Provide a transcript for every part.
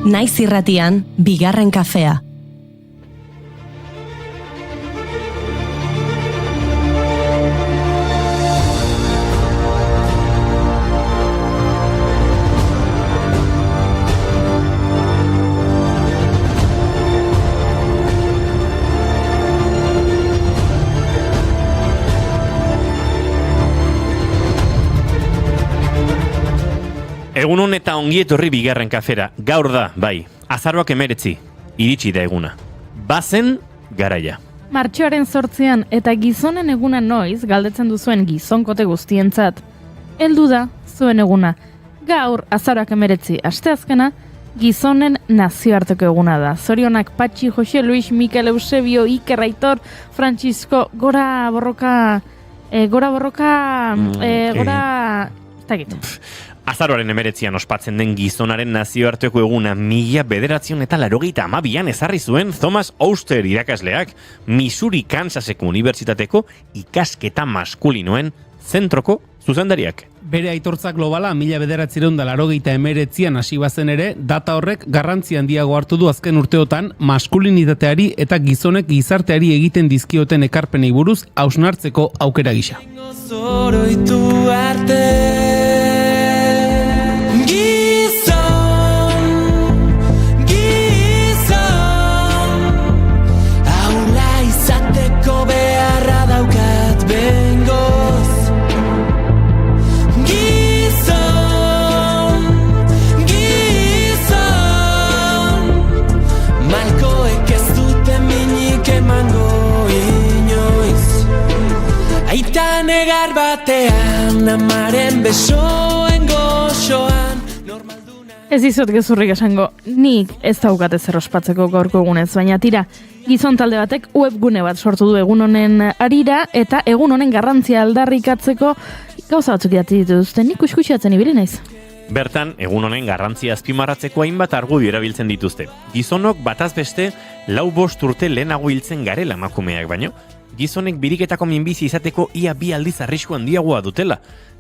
Naiz irratian, bigarren kafea. Egunon eta ongi etorri bigarren kafera. Gaur da, bai, azaroak 19, iritsi da eguna. Bazen garaia. Martxoaren 8 eta gizonen eguna noiz galdetzen duzuen gizonkote guztientzat. Heldu da zuen eguna. Gaur azaroak 19 asteazkena gizonen nazioarteko eguna da. Zorionak Patxi, Jose Luis, Mikel Eusebio, Iker Aitor, Francisco, gora borroka... Azaroaren 19 ospatzen den gizonaren nazioarteko eguna 1982an ezarri zuen Thomas Auster irakasleak Missouri Kansaseko Unibertsitateko ikasketa maskulinoen zentroko zuzendariak. Bere aitortza globala 1989an hasi bazen ere, data horrek garrantzi handiago hartu du azken urteotan maskulinitateari eta gizonek gizarteari egiten dizkioten ekarpenei buruz hausnartzeko aukera gisa. Negar batean, amaren besoen goxoan. Ez dizut gezurrik esango, nik ez daukat ezer ospatzeko gaurko egunez, baina tira, gizon talde batek webgune bat sortu du egun honen harira eta egun honen garrantzia aldarrikatzeko gauza batzuk idatzi dituzte, nik kuskusiatzen ibili naiz. Bertan, egun honen garrantzia azpimarratzeko hainbat argudio erabiltzen dituzte. Gizonok bataz beste 4-5 urte lehenago hiltzen garela emakumeak baino, gizonek biriketako minbizi izateko ia 2 aldiz arrisku handiagoa dutela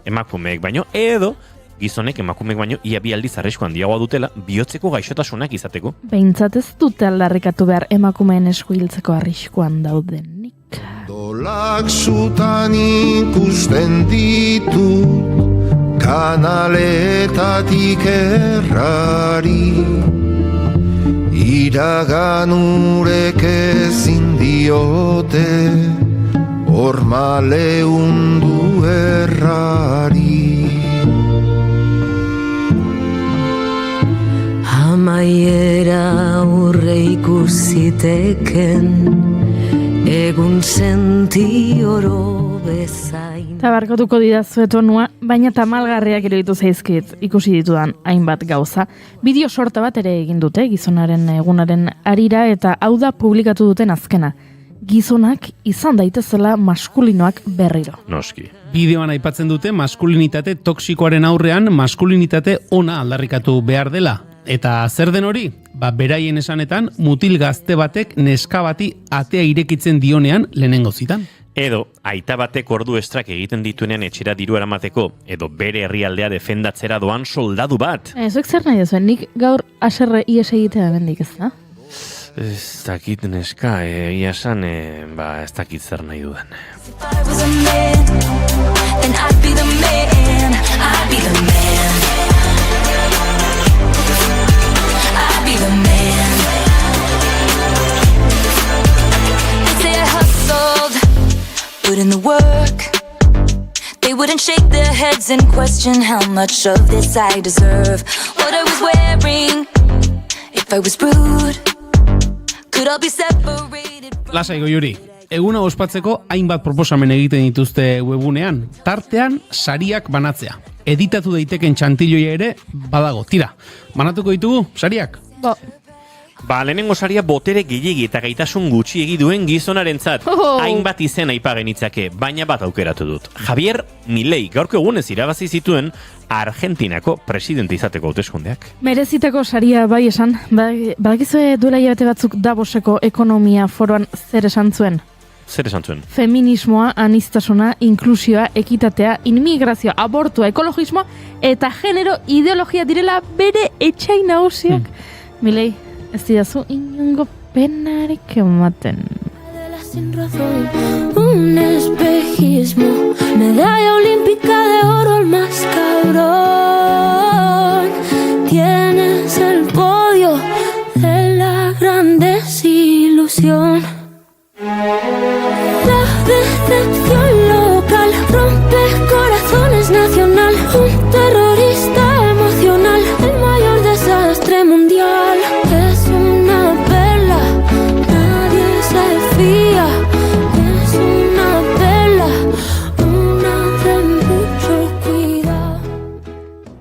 emakumeek baino, edo gizonek emakumeek baino ia 2 aldiz arrisku handiagoa dutela bihotzeko gaixotasunak izateko. Behintzat ez dute aldarrikatu behar emakumeen esku hiltzeko arriskuan daudenik. Dolak zutan ikusten ditut kanaletatik errari, iraganurek ezin diote hormale undu errari. Amaiera aurre ikusiteken egun senti oro bezain. Eta barkatuko didazu etonua, baina tamalgarriak iruditu zaizkit ikusi ditudan hainbat gauza. Bideo sorta bat ere egin dute gizonaren egunaren harira eta hau da publikatu duten azkena. Gizonak izan daitezela maskulinoak berriro. Noski. Bideoan aipatzen dute maskulinitate toksikoaren aurrean maskulinitate ona aldarrikatu behar dela. Eta zer den hori? Beraien esanetan mutil gazte batek neska bati atea irekitzen dionean lehenengo zitan. Edo, aita batek ordu estrak egiten dituenean etxera diru eramateko, edo bere herrialdea defendatzera doan soldadu bat. Zuek zer nahi duzuen, nik gaur aserre ies egitea bendik ez da? Ez dakit neska, ia esan, ez dakit zer nahi dudan. Put in the work. They wouldn't shake their heads and question how much of this I deserve. What I was wearing, if I was rude, could all be separated. Lasai Goiuri, eguna ospatzeko hainbat proposamen egiten dituzte webunean, tartean sariak banatzea. Editatu daiteken txantilloia ere badago. Tira, banatuko ditugu sariak? Lehenengo saria botere gehiegi eta gaitasun gutxiegi duen gizonarentzat. Hainbat izen aipa genitzake, baina bat aukeratu dut. Javier Milei gaurko egunez irabazi zituen Argentinako presidente izateko hauteskundeak. Merezitako saria bai esan, badakizue duela hilabete batzuk Davoseko ekonomia foroan zer esan zuen? Zer esan zuen? Feminismoa, anistasuna, inklusioa, ekitatea, inmigrazioa, abortua, ekologismoa eta genero ideologia direla bere etxai nagusiak. Milei, ez didazu inongo penarik ematen. Sin razón, un espejismo, medalla olímpica de oro al más cabrón. Tienes el podio de la gran desilusión. La decepción local rompe corazones nacional. Un terrorista emocional, el mayor desastre mundial. Es una perla, nadie se fía. Es una perla, una de mucho cuidado.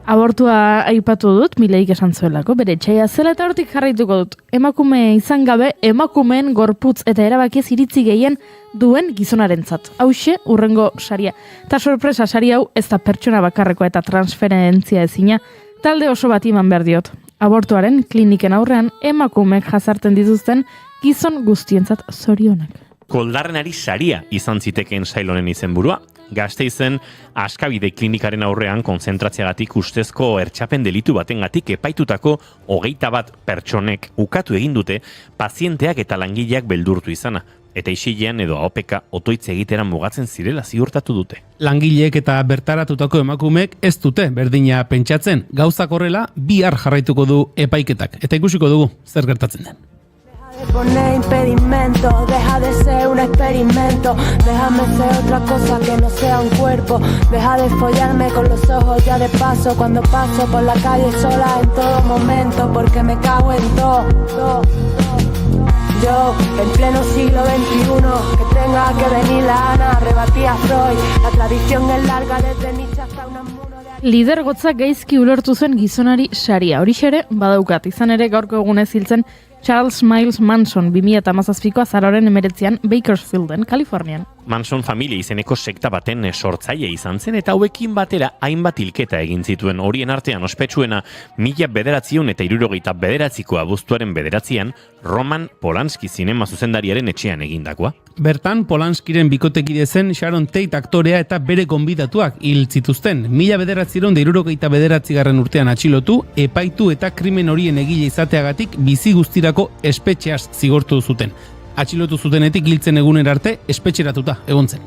Abortua aipatu dut, Mileik esan zuelako, bere etxaia zela eta hortik jarraituko dut. Emakume izan gabe, emakumeen gorputz eta erabakiez iritzi gehien duen gizonarentzat. Hauxe, urrengo saria. Ta sorpresa, sari hau ez da pertsona bakarrekoa eta transferentzia ezina, talde oso bat eman behar diot. Abortuaren kliniken aurrean emakumeek jazarten dituzten gizon guztientzat zorionak. Koldarrenari saria izan zitekeen sail honen izenburua. Gasteizen Askabide klinikaren aurrean konzentratzeagatik ustezko ertxapen delitu batengatik epaitutako 21 pertsonek ukatu egin dute pazienteak eta langileak beldurtu izana. Eta isilean edo ahopeka otoitz egitera mugatzen zirela ziurtatu dute. Langileek eta bertaratutako emakumeek ez dute berdina pentsatzen. Gauzak horrela bihar jarraituko du epaiketak. Eta ikusiko dugu zer gertatzen den. Pone impedimento, deja de ser un experimento, déjame ser otra cosa que no sea un cuerpo, deja de follarme con los ojos ya de paso, cuando paso por la calle sola en todo momento, porque me cago en todo. Yo, en pleno siglo XXI, que tenga que venir la Ana, rebatía Freud, la tradición es larga desde Nietzsche hasta Unamuno de... Lidergotza gaizki ulertu zuen gizonari saria. Horixe ere, badaukat, izan ere gaurko egunez hiltzen Charles Miles Manson 2017ko azaroaren 19an Bakersfielden, Kalifornian. Manson familia izeneko sekta baten sortzaile izan zen eta hauekin batera hainbat hilketa egin zituen. Horien artean ospetsuena 1969ko abuztuaren 9an Roman Polanski zinema zuzendariaren etxean egindakoa. Bertan Polanskiren bikotekide zen Sharon Tate aktorea eta bere gonbidatuak hil zituzten. 1969 urtean atxilotu, epaitu eta krimen horien egile izateagatik bizi guztirako espetxeaz zigortu zuten. Atxilotu zutenetik hiltzen eguner arte espetxeratuta egon zen.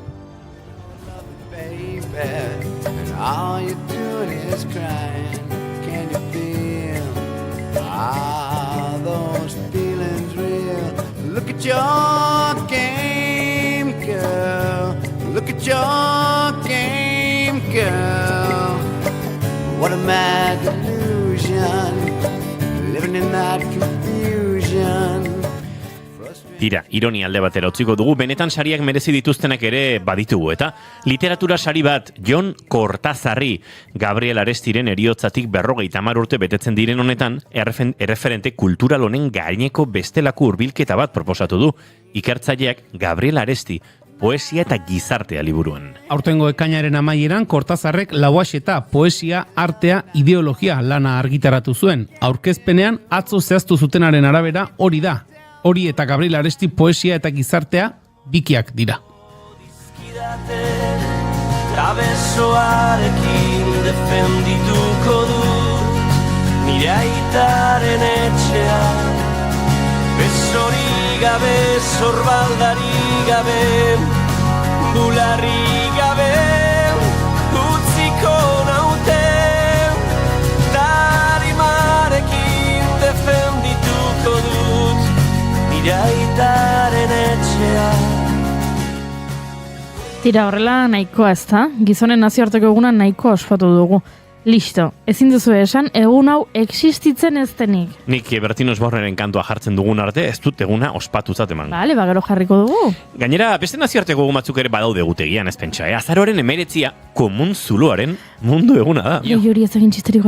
Look at your game, girl. What a mad delusion, living in that confusion. Tira, ironia alde batera utziko dugu, benetan sariak merezi dituztenak ere baditugu, eta literatura sari bat Jon Kortazarri, Gabriel Arestiren eriotzatik 50 urte betetzen diren honetan, erreferente kultural honen gaineko bestelako hurbilketa bat proposatu du. Ikertzaileak Gabriel Aresti, poesia eta gizartea liburuan. Aurtengo ekainaren amaieran Kortazarrek lauaxeta, poesia, artea, ideologia lana argitaratu zuen. Aurkezpenean atzo zehaztu zutenaren arabera hori da. Hori eta Gabriel Aresti poesia eta gizartea bikiak dira. Trabesoarekin defendituko dut nire aitaren etxea, besori gabe, zorbaldari gabe, bularri gabe, utziko naute, darimarekin defendituko dut nire aitaren etxea. Tira, horrela nahikoa ez da, gizonen nazioarteko eguna nahikoa ospatu dugu. Listo, ezin duzu esan, egun hau existitzen ez denik. Nik Bertino Osborneren kantua jartzen dugun arte, ez dut eguna ospatutzat eman. Bale, bagero jarriko dugu. Gainera, beste nazioarteko egun batzuk ere badaude gutegian, ez pentsa, Azaroaren 19 komun zuloaren mundu eguna da. Goiori ez egin txisterik.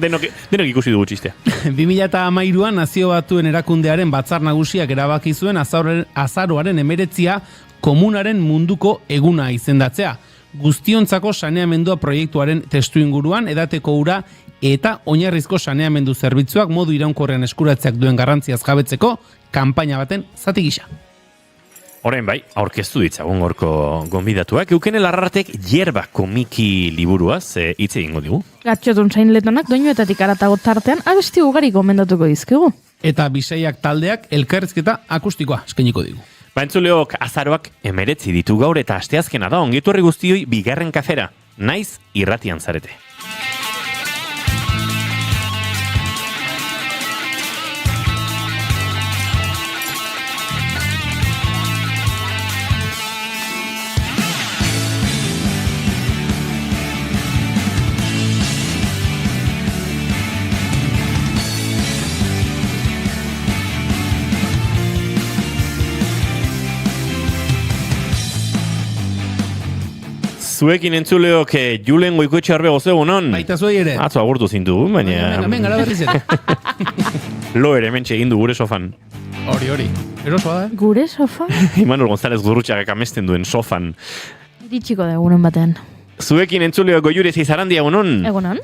Denok ikusi dugu txistea. 2013an Nazio Batuen erakundearen batzar nagusiak erabaki zuen azaroaren 19 komunaren munduko eguna izendatzea. Guztiontzako saneamendua proiektuaren testuinguruan edateko ura eta oinarrizko saneamendu zerbitzuak modu iraunkorrean eskuratzeak duen garrantziaz jabetzeko kanpaina baten zati gisa. Orain bai, aurkeztu ditzagun gorko gonbidatuak. Eukene Larratek Yerba komiki liburuaz hitz egingo digu. Gatxotun zain letonak doinuetatik aratago tartean abesti ugari gomendatuko dizkigu. Eta Bisaiak taldeak elkarrizketa akustikoa eskainiko digu. Entzuleok azaroak 19 ditu gaur eta asteazkena da ongitu herri guztioi bigarren kafera. Naiz irratian zarete. Zuekin entzuleok Julen Goikoetxe Arbe gozegunon. Baita zuei ere. Atzo agurtu zintu, baina... Hemen gara berriz ere. Lo ere mentxe egin du gure sofan. Hori. Erosoa da, Gure sofa? Imanol González Gurrutxagak amesten duen sofan. Ditxiko da egunen batean. Zuekin entzuleok Goiurez Izarandi egunon. Egunon?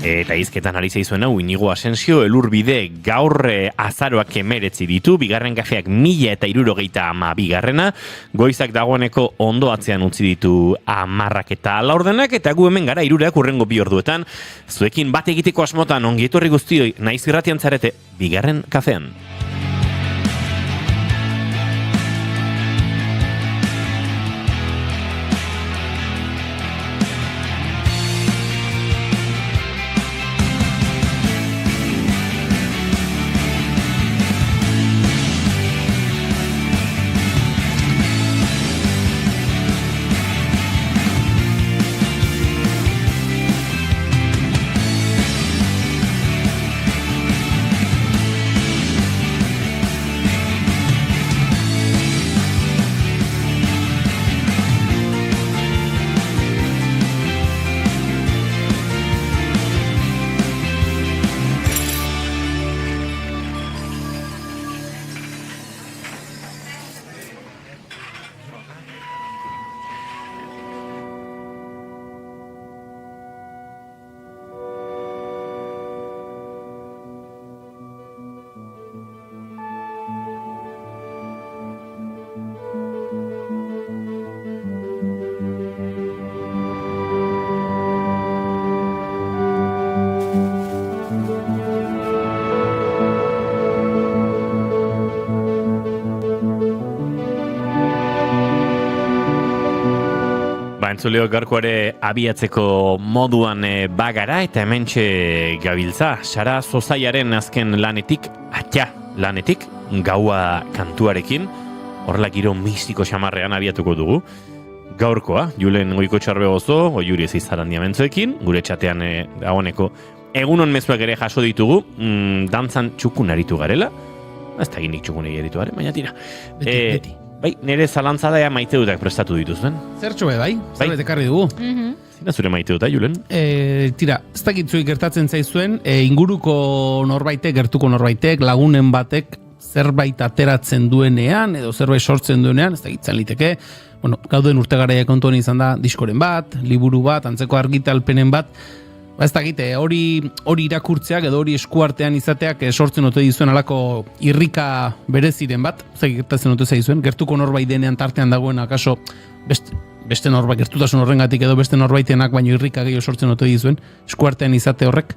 Eta izketan ari zaizuen hau Inigo Asensio Elurbide gaur azaroak 19 ditu, bigarren kafeak 1062 bigarrena, goizak dagoeneko ondo atzean utzi ditu 10 eta 4 eta gu hemen gara 3 urrengo 2 orduetan, zuekin bat egiteko asmotan ongietorri guztioi naiz irratian zarete bigarren kafean. Entzuleok garkoare abiatzeko moduan bagara eta hementxe gabiltza. Sara Zozaiaren azken lanetik, lanetik, gaua kantuarekin, horrela giro mistiko xamarrean abiatuko dugu. Gaurkoa, Julen Goikoetxe Arbe gozo, Goiuri Izarandi mentzuekin, gure txatean dagoeneko egunon mezuak ere jaso ditugu, dantzan txukun aritu garela, ez da gindik txukun egeritu gare, baina tira. Beti. Bai, nire zalantza daia maite dutak prestatu dituzuen. Zertxoe, bai? Zerbait ekarri dugu. Zina zure maite duta, Julen? Tira, ez dakitzuik gertatzen zaizuen, inguruko norbaitek, gertuko norbaitek, lagunen batek zerbait ateratzen duenean, edo zerbait sortzen duenean, ez dakitzen liteke, bueno, gauden urtegaraia kontuan izan da, diskoren bat, liburu bat, antzeko argitalpenen bat, ez dakite, hori irakurtzeak edo hori eskuartean izateak sortzen ote dizuen alako irrika bereziren bat, gertatzen ote zaizuen, gertuko norbait denean tartean dagoen akaso beste norbait, gertutasun horrengatik edo beste norbaitenak baino irrika gehiago sortzen ote dizuen, eskuartean izate horrek.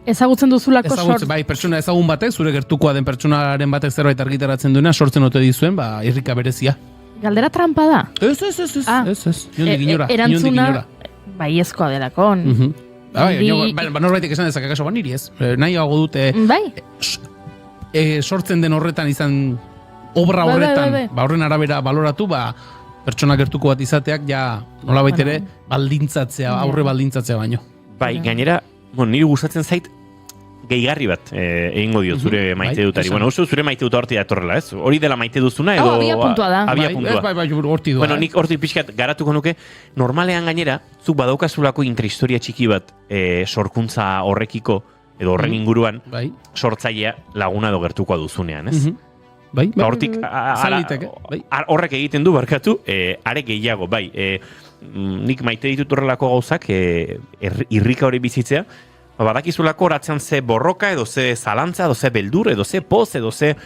Ezagutzen duzulako bai, pertsona ezagun batek, zure gertukoa den pertsonaren batek zerbait argitaratzen duena, sortzen ote dizuen, irrika berezia. Galdera trampa da? Ez. Erantzuna baiezkoa delakon. Norbaitek esan dezak akaso niri ez. Nahiago dute sortzen den horretan izan obra horretan, horren arabera baloratu, pertsona gertuko bat izateak nolabait ere baldintzatzea, aurre baldintzatzea baino. Bai, gainera, niri gustatzen zait gehigarri bat egingo dio zure maite dutari. Bueno, uste zure maite dut horti datorrela, ez? Hori dela maite duzuna edo... Abia puntua da. Bai, horti du. Bueno, nik horti pixkat garatuko nuke, normalean gainera, zuk badaukazulako intrahistoria txiki bat sorkuntza horrekiko, edo horren inguruan, sortzailea laguna edo gertukoa duzunean, ez? Bai, hortik, horrek egiten du, barkatu, are gehiago, bai. Nik maite ditut horrelako gauzak, irrika hori bizitzea, badakizulako oratzean ze borroka, edo ze zalantza, edo ze beldur, edo ze poz, edo ze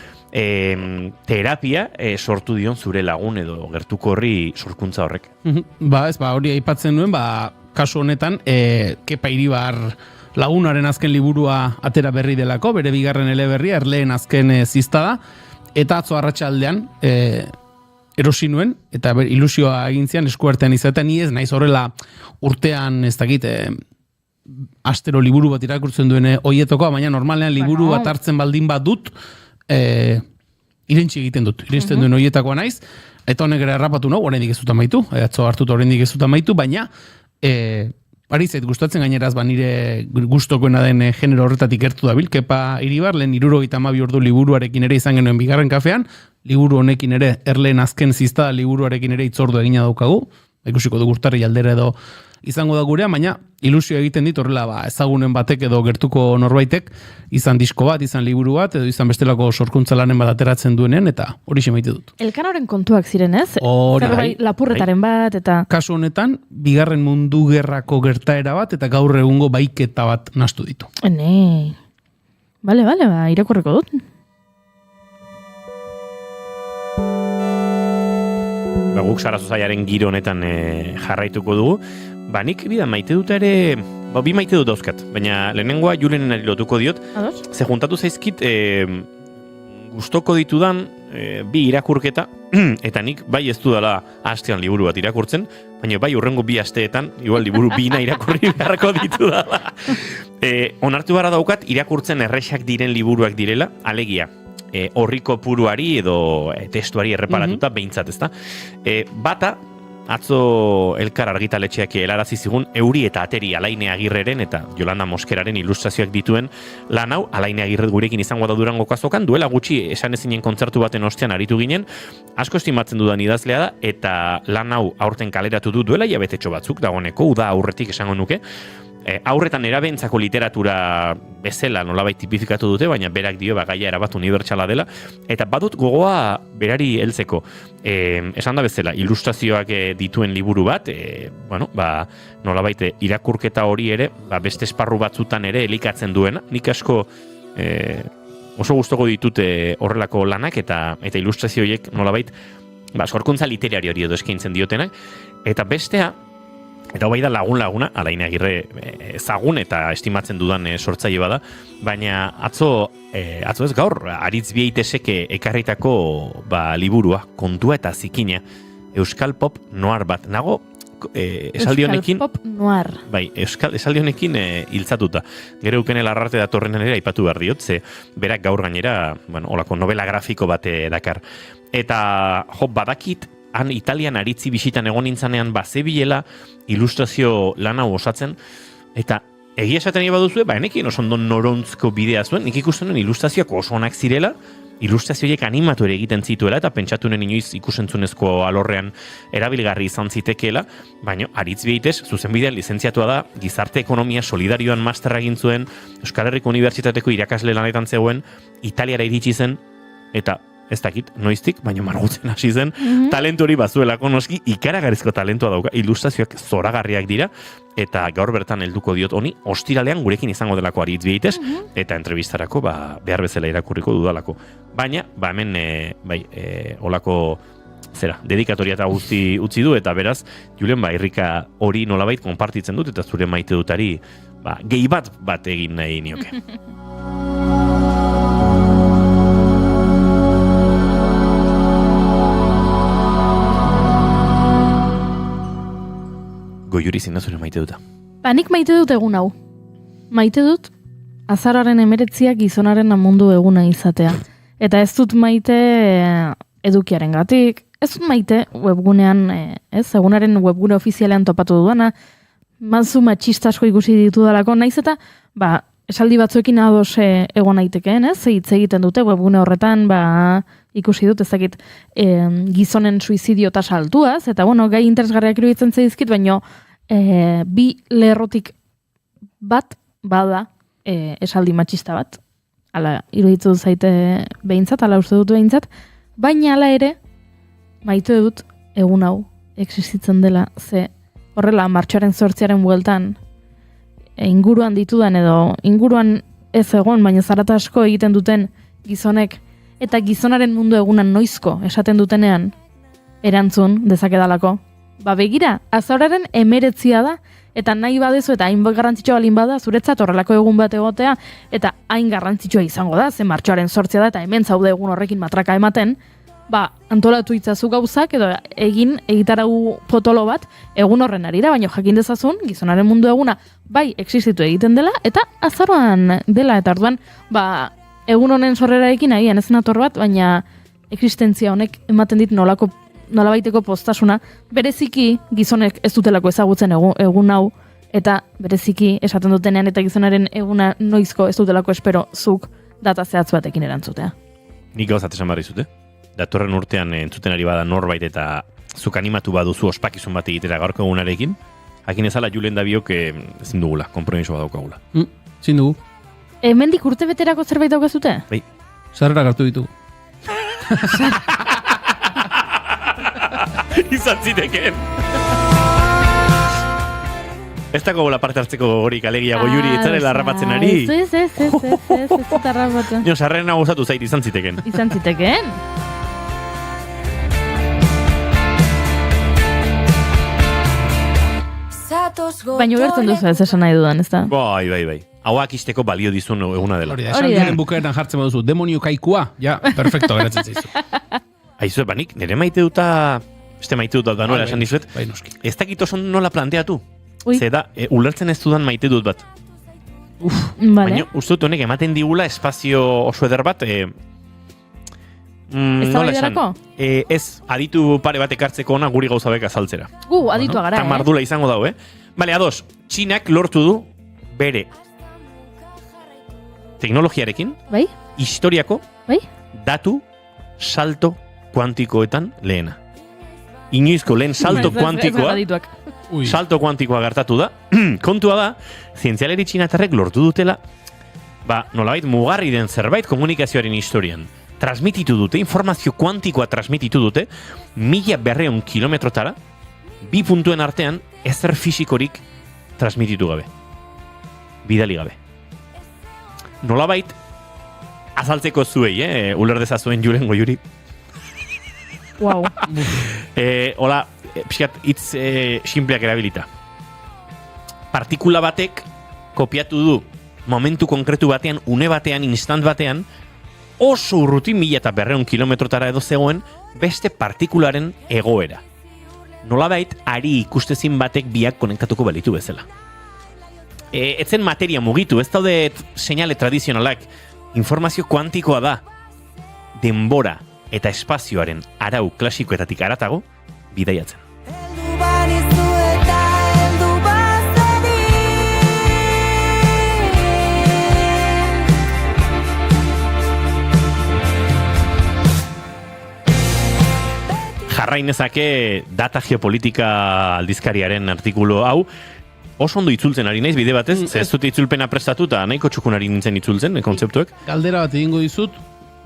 terapia sortu dion zure lagun edo gertuko horri sorkuntza horrek. Hori aipatzen nuen, kasu honetan, Kepa Iribar lagunaren azken liburua atera berri delako, bere bigarren eleberria, Erleen azken zizta da, eta atzo arratsaldean erosi nuen, eta ilusioa egin zian eskuartean izaten, ni ez naiz horrela urtean, ez dakit, astero liburu bat irakurtzen duen hoietokoa, baina normalean liburu bat hartzen baldin bat dut, irentsi egiten dut, irensten duen hoietakoa naiz, eta honek ere errapatu nahu, oraindik ez dut amaitu, atzo hartuta oraindik ez dut amaitu, baina ari zait gustatzen gaineraz nire gustokoena den genero horretatik gertu dabil, Kepa Iribar, lehen 72 ordu liburuarekin ere izan genuen bigarren kafean, liburu honekin ere Erleen azken ziztada liburuarekin ere itzordu egina daukagu, ikusiko dugu urtarri aldera edo izango da gurea, baina ilusio egiten dit horrela ezagunen batek edo gertuko norbaitek izan disko bat, izan liburu bat, edo izan bestelako sorkuntza lanen bat ateratzen duenen, eta hori maite dut. Elkanoren kontuak ziren, ez? Zerbait lapurretaren bat, eta... Kasu honetan, bigarren mundu gerrako gertaera bat, eta gaur egungo baiketa bat nahastu ditu. Bale, irakurreko dut. Guk Sarazozaiaren giro honetan jarraituko dugu. Nik bidan maite dut ere, bi maite dut dauzkat, baina lehenengoa Julenen ari lotuko diot, ze juntatu zaizkit gustoko ditudan bi irakurketa, eta nik bai ez dudala hastean liburu bat irakurtzen, baina bai urrengo bi asteetan, igual liburu bina irakurri beharko ditu dala. Onartu bara daukat, irakurtzen errexak diren liburuak direla, alegia. Horriko puruari edo testuari erreparatuta behintzat, ezta? Bata, atzo Elkar argitaletxeak helarazi zigun Euri eta Ateri Alaine Agirreren eta Jolanda Moskeraren ilustrazioak dituen lan hau. Alaine Agirre gurekin izango da Durango kazokan, duela gutxi esan ezinen kontzertu baten ostean aritu ginen, asko estimatzen dudan idazlea da, eta lan hau aurten kaleratu du duela jabetetxo batzuk, dagoeneko, uda aurretik esango nuke. Aurretan erabentzako literatura bezala nolabait tipifikatu dute, baina berak dio gaia erabat unibertsala dela, eta badut gogoa berari heltzeko. Esan da bezala, ilustrazioak dituen liburu bat, nolabait irakurketa hori ere, beste esparru batzutan ere elikatzen duena. Nik asko oso gustoko ditute horrelako lanak, eta ilustrazioiek nolabait sorkuntza literari hori edo eskaintzen diotenak, eta bestea, eta bai da laguna, Alaine Agirre ezagun eta estimatzen dudan sortzaile bada, baina atzo ez gaur, Aritz Bieitesek ekarritako liburua, Kontua eta Zikina, Euskal Pop Noir bat. Nago, esaldi honekin... Euskal Pop Noir. Bai, esaldi honekin hiltzatuta. Gero Eukene Larrarte datorren ere aipatu behar diot, ze berak gaur gainera, olako novela grafiko bat dakar. Eta, badakit, han Italian aritzi bisitan egon nintzanean bazebilela ilustrazio lan hau osatzen, eta egia esaten nahi baduzue, enekin oso ondo norontzko bidea zuen, nik ikusten duen ilustrazioak oso onak zirela, ilustrazioiek animatu ere egiten zituela, eta pentsatunen inoiz ikusentzunezko alorrean erabilgarri izan zitekeela, baina Aritz Bieitez, zuzenbidean lizentziatua da, gizarte ekonomia solidarioan masterra egin zuen, Euskal Herriko Unibertsitateko irakasle lanetan zegoen, Italiara iritsi zen, eta ez dakit, noiztik, baina margutzen hasi zen, talentu hori bazuelako noski, ikaragarrizko talentua dauka, ilustrazioak zoragarriak dira, eta gaur bertan helduko diot honi, ostiralean gurekin izango delako Aritz Bieitez, eta entrevistarako behar bezala irakurriko dudalako. Baina, hemen, olako, dedikatoria eta guzti utzi du, eta beraz, Julen, irrika hori nolabait konpartitzen dut, eta zure maite dutari, gehi bat egin nahi nioke. Goiuri zina zure maite duta. Nik maite dut egun hau. Maite dut azararen 19 gizonaren mundu eguna izatea. Eta ez dut maite edukiaren gatik, ez dut maite webgunean, egunaren webgune ofizialean topatu duana, manzu matxista asko ikusi ditu dalako, naiz eta, esaldi batzuekin ados egon aitekeen, hitz egiten dute webgune horretan, ikusi dut, ezakit, gizonen suizidio tasa altuaz, eta gai interesgarriak iruditzen zaizkit, baino bi lerrotik bat bada esaldi matxista bat. Hala, iruditzen zaite behintzat, hala uste dut behintzat, baina hala ere, maite dut egun hau existitzen dela, ze horrela martxoaren 8 bueltan inguruan ditudan edo inguruan ez egon, baina zarata asko egiten duten gizonek, eta gizonaren mundu egunan noizko esaten dutenean, erantzun dezakedalako. Begira, azauraren 19 da, eta nahi badezu eta hain garrantzitsua balin bada, zuretzat horrelako egun bat egotea, eta hain garrantzitsua izango da, zen martxoaren 8 da, eta hemen zaude egun horrekin matraka ematen, antolatu itzazu gauzak, edo egitarau potolo bat, egun horren arira, baina jakin dezazun, gizonaren mundu eguna, bai, existitu egiten dela, eta azaroan dela, eta orduan, egun honen sorrerarekin agian ez nator bat, baina existentzia honek ematen dit nolabaiteko postasuna, bereziki gizonek ez dutelako ezagutzen egun hau, eta bereziki esaten dutenean eta gizonaren eguna noizko ez dutelako espero zuk data zehatz batekin erantzutea. Nik gauzat esan barri zute. Datorren urtean entzuten ari bada norbait eta zuk animatu baduzu ospakizun bat egitera gaurko egunarekin, jakin ezala Julen da biok ezin dugula, konpromiso bat daukagula. Ezin dugu. Hemendik urte beterako zerbait daukazute? Bai. Sarrera hartu ditugu. Izan zitekeen. Ez dago gola parte hartzeko gogorik alegia goiuri, etzarela harrapatzen ari. Ez dut harrapatzen. Nio, sarrerena gozatu zait, izan zitekeen. Izan zitekeen. Baina gertzen duzu ez esan nahi dudan, ez da? Bai. Hauak isteko balio dizun eguna dela. Hori da, esan diren bukaeran jartzen baduzu, demonio kaikua, ja, perfecto, geratzen zaizu. Aizu, banik, nire maite duta, beste maite dut da nola esan dizuet, bai, noski. Ez dakit oso nola planteatu. Ze da, ulertzen ez dudan maite dut bat. Baina, uste dut honek ematen digula espazio oso eder bat, nola esan? Ez, aditu pare bat ekartzeko ona guri gauza beka azaltzera. Aditua gara, Eta mardula izango dau, Bale, ados, Txinak lortu du bere teknologiarekin, bai? Historiako, bai? Datu salto kuantikoetan lehena. Inoizko lehen salto kuantikoa, salto kuantikoa gertatu da. Kontua da, zientzialeri txinatarrek lortu dutela, nolabait mugarri den zerbait komunikazioaren historian. Transmititu dute, informazio kuantikoa transmititu dute, 1200 kilometrotara, 2 puntuen artean ezer fisikorik transmititu gabe. Bidali gabe. Nolabait, azaltzeko zuei, uler dezazuen Julen goiuri. Wow. Hola, pixkat, hitz simpleak erabilita. Partikula batek kopiatu du momentu konkretu batean, une batean, instant batean, oso urruti 1200 kilometrotara edo zegoen beste partikularen egoera. Nolabait, ari ikustezin batek biak konektatuko balitu bezala. Etzen materia mugitu, ez daude seinale tradizionalak, informazio kuantikoa da, denbora eta espazioaren arau klasikoetatik aratago bidaiatzen. Jarrainezake data geopolitika aldizkariaren artikulu hau, oso ondo itzultzen ari naiz bide batez, ez dute itzulpena prestatu eta nahiko txukunari nintzen itzultzen, kontzeptuek. Galdera bat egingo dizut,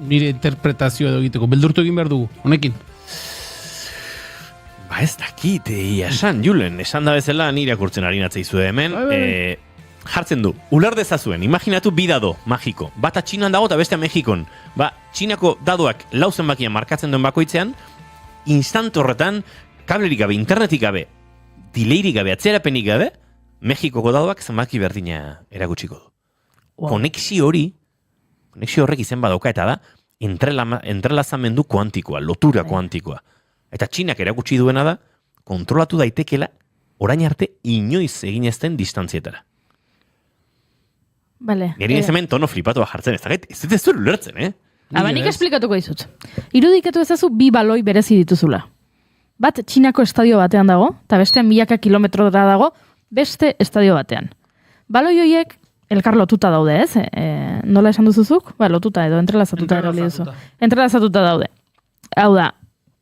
nire interpretazioa edo egiteko, beldurtu egin behar dugu, honekin? Ez dakit, esan, Julen, esan da bezala nire akurtzen ari natzaizu hemen, jartzen du, ular dezazuen, imaginatu bi dado magiko, bata Txinan dago eta bestea Mexikon, Txinako dadoak lau zenbakian markatzen duen bakoitzean, instant horretan, kablerik gabe, internetik gabe, dileirik gabe, atzerapenik gabe, Mexikoko dadoak zenbaki berdina erakutsiko du. Konexio horrek izen badauka eta da, entrelazamendu kuantikoa, lotura kuantikoa. Eta Txinak erakutsi duena da, kontrolatu daitekela, orain arte inoiz egin ezten distantzietara. Vale. Neri hemen tono flipatua jartzen, ez dut ez dut ulertzen, Nik esplikatuko dizut. Irudikatu ezazu bi baloi berezi dituzula. Bat Txinako estadio batean dago, eta bestean milaka kilometrora dago, beste estadio batean. Baloi horiek elkar lotuta daude, ez? Nola esan duzuzuk? Lotuta edo entrelazatuta erabili duzu. Entrelazatuta daude. Hau da,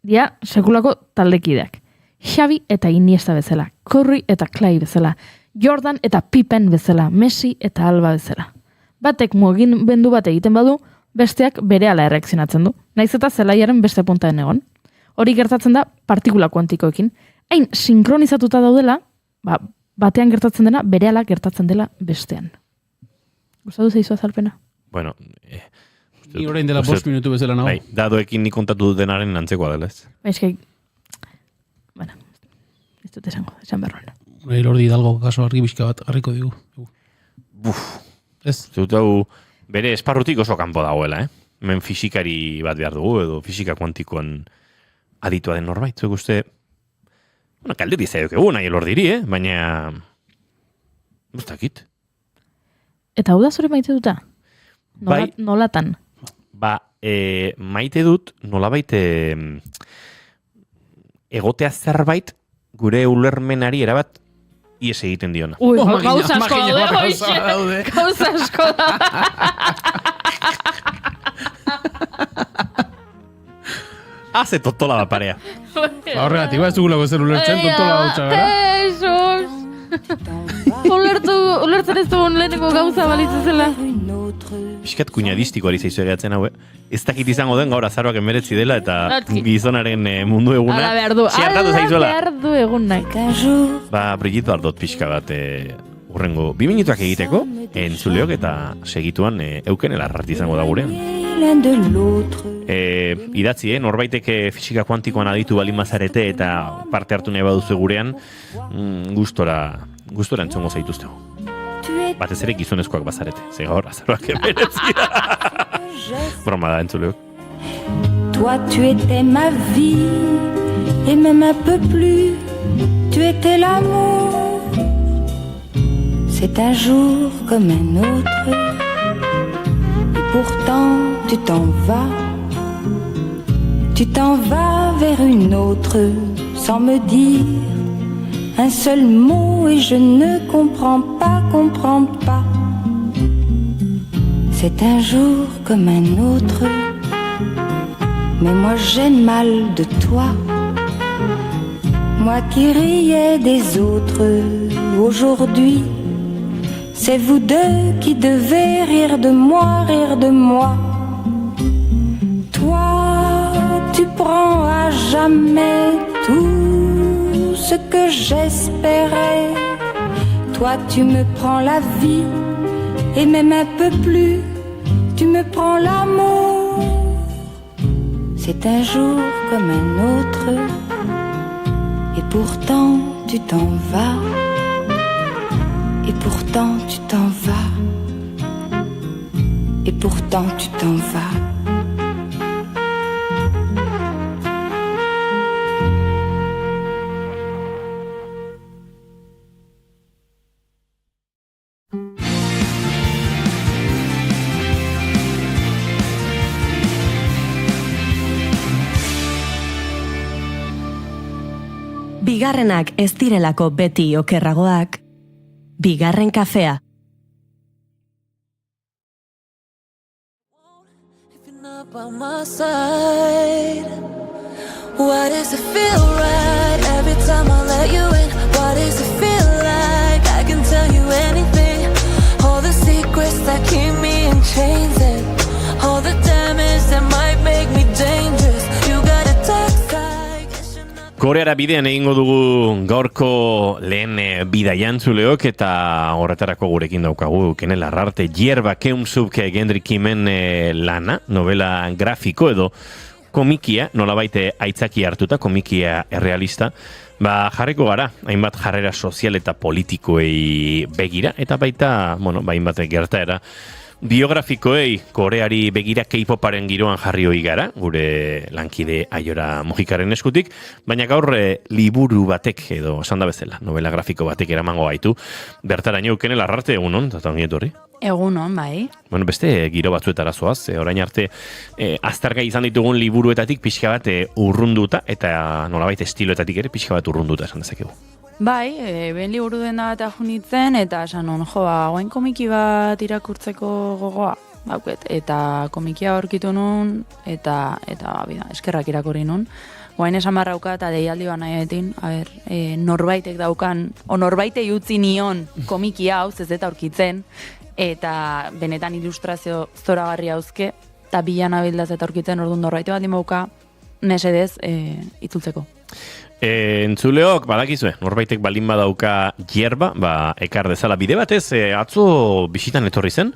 dia sekulako taldekideak. Xavi eta Iniesta bezala, Curry eta Clay bezala, Jordan eta Pippen bezala, Messi eta Alba bezala. Batek mugimendu bat egiten badu, besteak berehala erreakzionatzen du. Naiz eta zelaiaren beste puntaen egon. Hori gertatzen da partikula kuantikoekin. Hain sinkronizatuta daudela, batean gertatzen dena, berehala gertatzen dela bestean. Gustatu zaizu azalpena? Bueno, Ni orain dela 5 minutu bezala nago. bai, dadoekin nik kontatu denaren antzekoa dela, ez? Eske, bueno, ez dut esan berroen. Elordi Hidalgo kaso argi bizka bat garriko digu. Ez? Zut hau bere esparrutik oso kanpo dagoela, Hemen fisikari bat behar dugu, edo fisika kuantikoan aditua den norbait, zuek uste, bueno, kalderi zailok egun, nahi Elordiri, baina, ez dakit. Eta hau da zure maite duta? Bai. Nolatan? Maite dut, nolabait egotea zerbait gure ulermenari erabat ies egiten diona. Ui, gauza asko daude, gauza asko da. Haze totola da parea. Horregatik, ez dugulako zer ulertzen, totola dutxa, gara? Jesus! Ulertzen ez dugun leheneko gauza balitzezela. Piskat kuñadistiko ari zaizu egatzen hau, Ez dakit izango den gaur azaroak 19 dela eta gizonaren mundu eguna. Ala behar du egun nahi. Brigitte Bardot pixka bat urrengo 2 minutuak egiteko, entzuleok eta segituan euken elarrarti izango da gurean. Idatzi, norbaitek fisika kuantikoan aditu bali mazarete eta parte hartu nahi baduzu gurean, gustora entzongo zaituztego. Batez ere gizonezkoak bazarete, ze gaur azaroak emerezia. Broma da, entzuleok. Toi tu étais ma vie et même un peu plus, tu étais l'amour. C'est un jour comme un autre et pourtant tu t'en vas. Tu t'en vas vers une autre sans me dire un seul mot et je ne comprends pas. C'est un jour comme un autre, mais moi j'ai mal de toi. Moi qui riais des autres, aujourd'hui c'est vous deux qui devez rire de moi. Toi, tu prends à jamais tout ce que j'espérais. Toi, tu me prends la vie et même un peu plus, tu me prends l'amour. C'est un jour comme un autre et pourtant tu t'en vas. Et pourtant tu t'en vas. Et pourtant tu t'en vas. Bigarrenak ez direlako beti okerragoak, Bigarren kafea. By my side, why does it feel right every time I let you in? Why does it feel like I can tell you anything? All the secrets that keep me in chains and all the damage that might make me dangerous. You got a dark side. Koreara bidean egingo dugu gaurko lehen bidaiantzuleok eta horretarako gurekin daukagu Kenel Arrarte Hierba Keumzuk Gendrik Kimen lana, novela grafiko edo komikia, nolabait aitzaki hartuta, komikia errealista, jarriko gara, hainbat jarrera sozial eta politikoei begira, eta baita, hainbat gertaera biografikoei Koreari begira K-poparen giroan jarri hoi gara, gure lankide Aiora Mojikaren eskutik, baina gaur liburu batek edo esan da bezala, novela grafiko batek eramango gaitu, bertaraino Kenel Arrarte egunon, eta ongi etorri? Egunon, bai. Beste giro batzuetara zoaz, orain arte aztergai izan ditugun liburuetatik pixka bat urrunduta, eta nolabait estiloetatik ere pixka bat urrunduta esan dezakegu. Bai, ben liburu dena bat ajunitzen, eta esan hon, guain komiki bat irakurtzeko gogoa, eta komikia aurkitu nun, eta eskerrak irakurri nun. Guain esan marrauka eta deialdi bat nahi etin, norbaitek daukan, o norbaitei utzi nion komikia hau, ez eta aurkitzen, eta benetan ilustrazio zoragarri hauzke, eta bilan abildaz eta aurkitzen, orduan norbaite bat dimauka, mesedez, itzultzeko. Entzuleok, badakizue, norbaitek balin badauka hierba, ekar dezala bide batez, atzo bisitan etorri zen,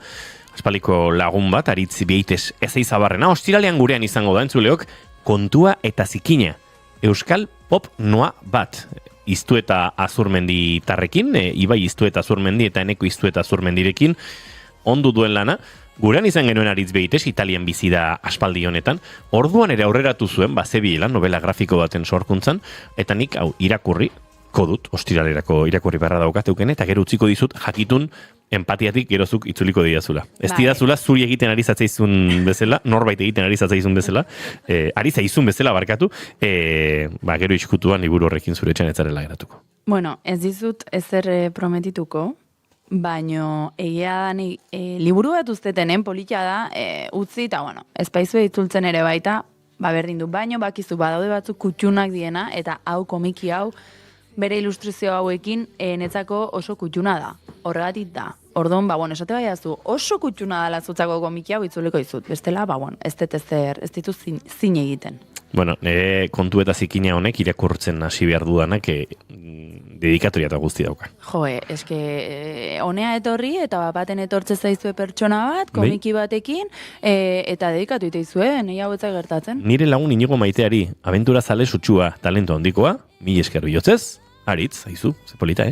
aspaldiko lagun bat, Aritz Bieites Ezeizabarrena, ostiralean gurean izango da, entzuleok, kontua eta zikina, euskal pop noa bat, Iztu eta Azurmendi tarrekin, Ibai Iztu eta Azurmendi eta Eneko Iztu eta Azurmendirekin, ondu duen lana, gurean izan genuen Aritz Bieites, Italian bizi da aspaldi honetan, orduan ere aurreratu zuen, zebiela, novela grafiko baten sorkuntzan, eta nik, irakurriko dut, ostiralerako irakurri beharra daukateuken, eta gero utziko dizut jakitun empatiatik gerozuk itzuliko diazula. Ez didazula zuri egiten ari zatzaizun bezala, norbait egiten ari zatzaizun bezala, ari zaizun bezala barkatu, gero iskutuan liburu horrekin zure etxan etzarela geratuko. Bueno, ez dizut ezer prometituko, baino egia da liburu bat uztetenen politia da, utzi eta ez paizu itzultzen ere baita, berdin du, baino bakizu badaude batzuk kutxunak diena, eta hau komiki hau, bere ilustrazio hauekin netzako oso kutxuna da, horregatik da. Orduan, esate baiazu, oso kutxuna dela zutzako komiki hau itzuliko izut, bestela, ez ditu zin egiten. Bueno, kontu eta zikina honek irakurtzen hasi behar dudanak dedikatoria eta guzti dauka. Eske honea etorri eta baten etortze zaizue pertsona bat, komiki batekin, eta dedikatu itaizue, nahi hau etzai gertatzen. Nire lagun Inigo Maiteari, abentura zale sutsua talento handikoa, mil esker bihotzez, Aritz, haizu, ze polita,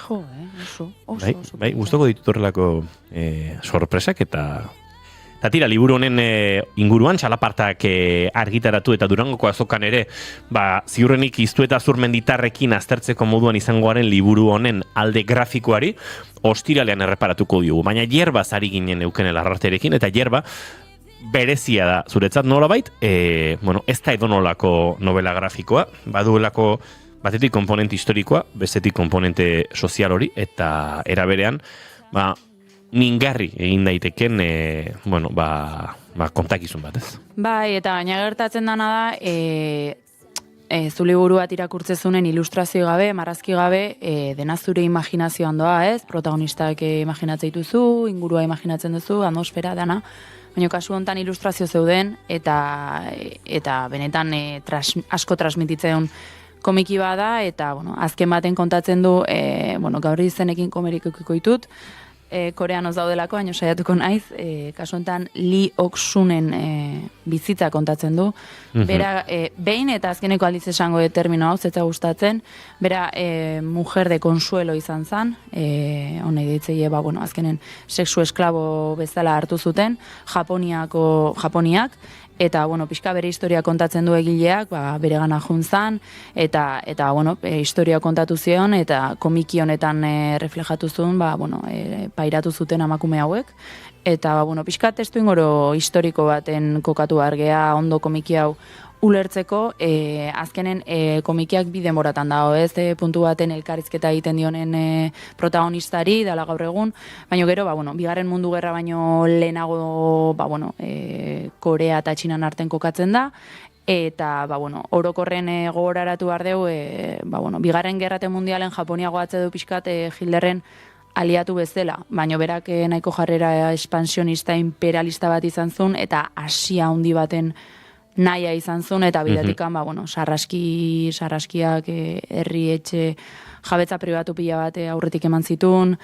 oso. Bai, gustoko ditut horrelako sorpresak eta tira, liburu honen inguruan, txalapartak argitaratu eta Durangoko azokan ere, ziurrenik Iztu eta Azurmenditarrekin aztertzeko moduan izangoaren liburu honen alde grafikoari, ostiralean erreparatuko diogu. Baina hierbaz ari ginen euken Larraterekin, eta hierba berezia da zuretzat nolabait, ez da edonolako novela grafikoa, baduelako batetik komponente historikoa, bestetik komponente sozial hori, eta era berean, mingarri egin daiteken, kontakizun bat, ez? Bai, eta gaina gertatzen dana da, zu liburu bat irakurtzezunen ilustrazio gabe, marrazki gabe, dena zure imaginazioan doa, ez? Protagonistak imaginatzen dituzu, ingurua imaginatzen duzu, atmosfera dana, baina kasu honetan ilustrazio zeuden, eta benetan asko transmititzen komiki bada, eta azken baten kontatzen du, gaur izenekin komerikoko ditut, koreanoz daudelako, baina saiatuko naiz, kasu honetan Lee Ok-sunen bizitza kontatzen du. Bera, behin eta azkeneko aldiz esango termino hau, zetza gustatzen, bera mujer de consuelo izan zan, honei deitzeie, azkenen sexu esklabo bezala hartu zuten, Japoniak, eta, pixka bere historia kontatzen du egileak, bere gana juntzan, eta historia kontatu zion, eta komiki honetan reflejatu zuen, pairatu zuten emakume hauek, eta, pixka testu ingoro historiko baten kokatu argea, ondo komiki hau ulertzeko, azkenen komikiak bi denboratan dago, ez, puntu baten elkarrizketa egiten dionen protagonistari, dala gaur egun, baina gero, bigarren mundu gerra baino lehenago, Korea eta Txinan arten kokatzen da, eta, orokorren gogoraratu behar dugu, bigarren gerrate mundialen Japonia goatze du pixkat Hitlerren aliatu bezala, baina berak nahiko jarrera expansionista, imperialista bat izan zuen, eta Asia handi baten nahia izan zuen, eta bidatikan, sarraskiak herri etxe jabetza pribatu pila bat aurretik eman zituen,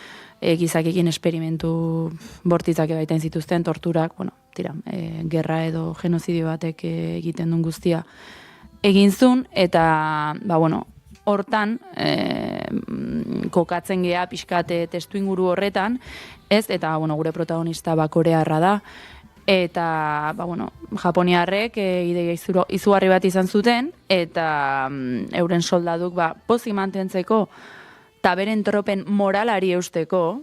gizakekin esperimentu bortitzak baiten zituzten, torturak, gerra edo genozidio batek egiten duen guztia egin zuen, eta, hortan, kokatzen geha pixkate testu inguru horretan, ez, eta, gure protagonista korearra da, eta, Japoniarrek ideia izugarri bat izan zuten, eta euren soldaduk pozik mantentzeko eta beren tropen moralari eusteko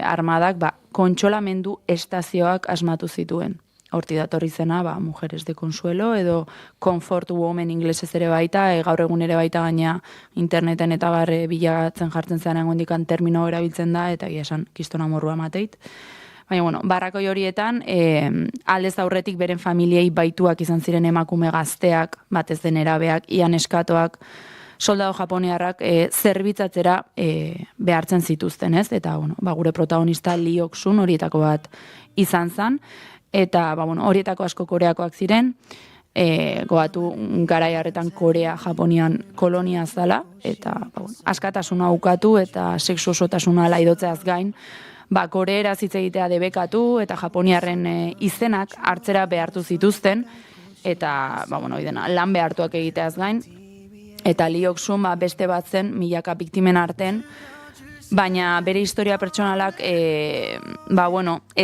armadak kontsolamendu estazioak asmatu zituen. Horti datorri zena, mujeres de consuelo, edo comfort women inglesez ere baita, gaur egun ere baita gaina interneten eta barre bilatzen jartzen zean egondikan termino erabiltzen da, eta esan kistona morrua mateit. Baina, barrakoi horietan, aldez aurretik beren familiei baituak izan ziren emakume gazteak, batez den erabeak, ian eskatoak, soldado japoniarrak zerbitzatzera behartzen zituzten, ez? Eta, gure protagonista Lee Ok-sun horietako bat izan zen, eta, horietako asko koreakoak ziren, goatu garai harretan Korea, Japonian kolonia zala, eta askatasuna ukatu eta sexu osotasuna laidotzeaz gain, Koreera hitz egitea debekatu eta Japoniarren izenak hartzera behartu zituzten, eta lan behartuak egiteaz gain, eta Lee Ok-sun beste bat zen milaka biktimen arten, baina bere historia pertsonalak ez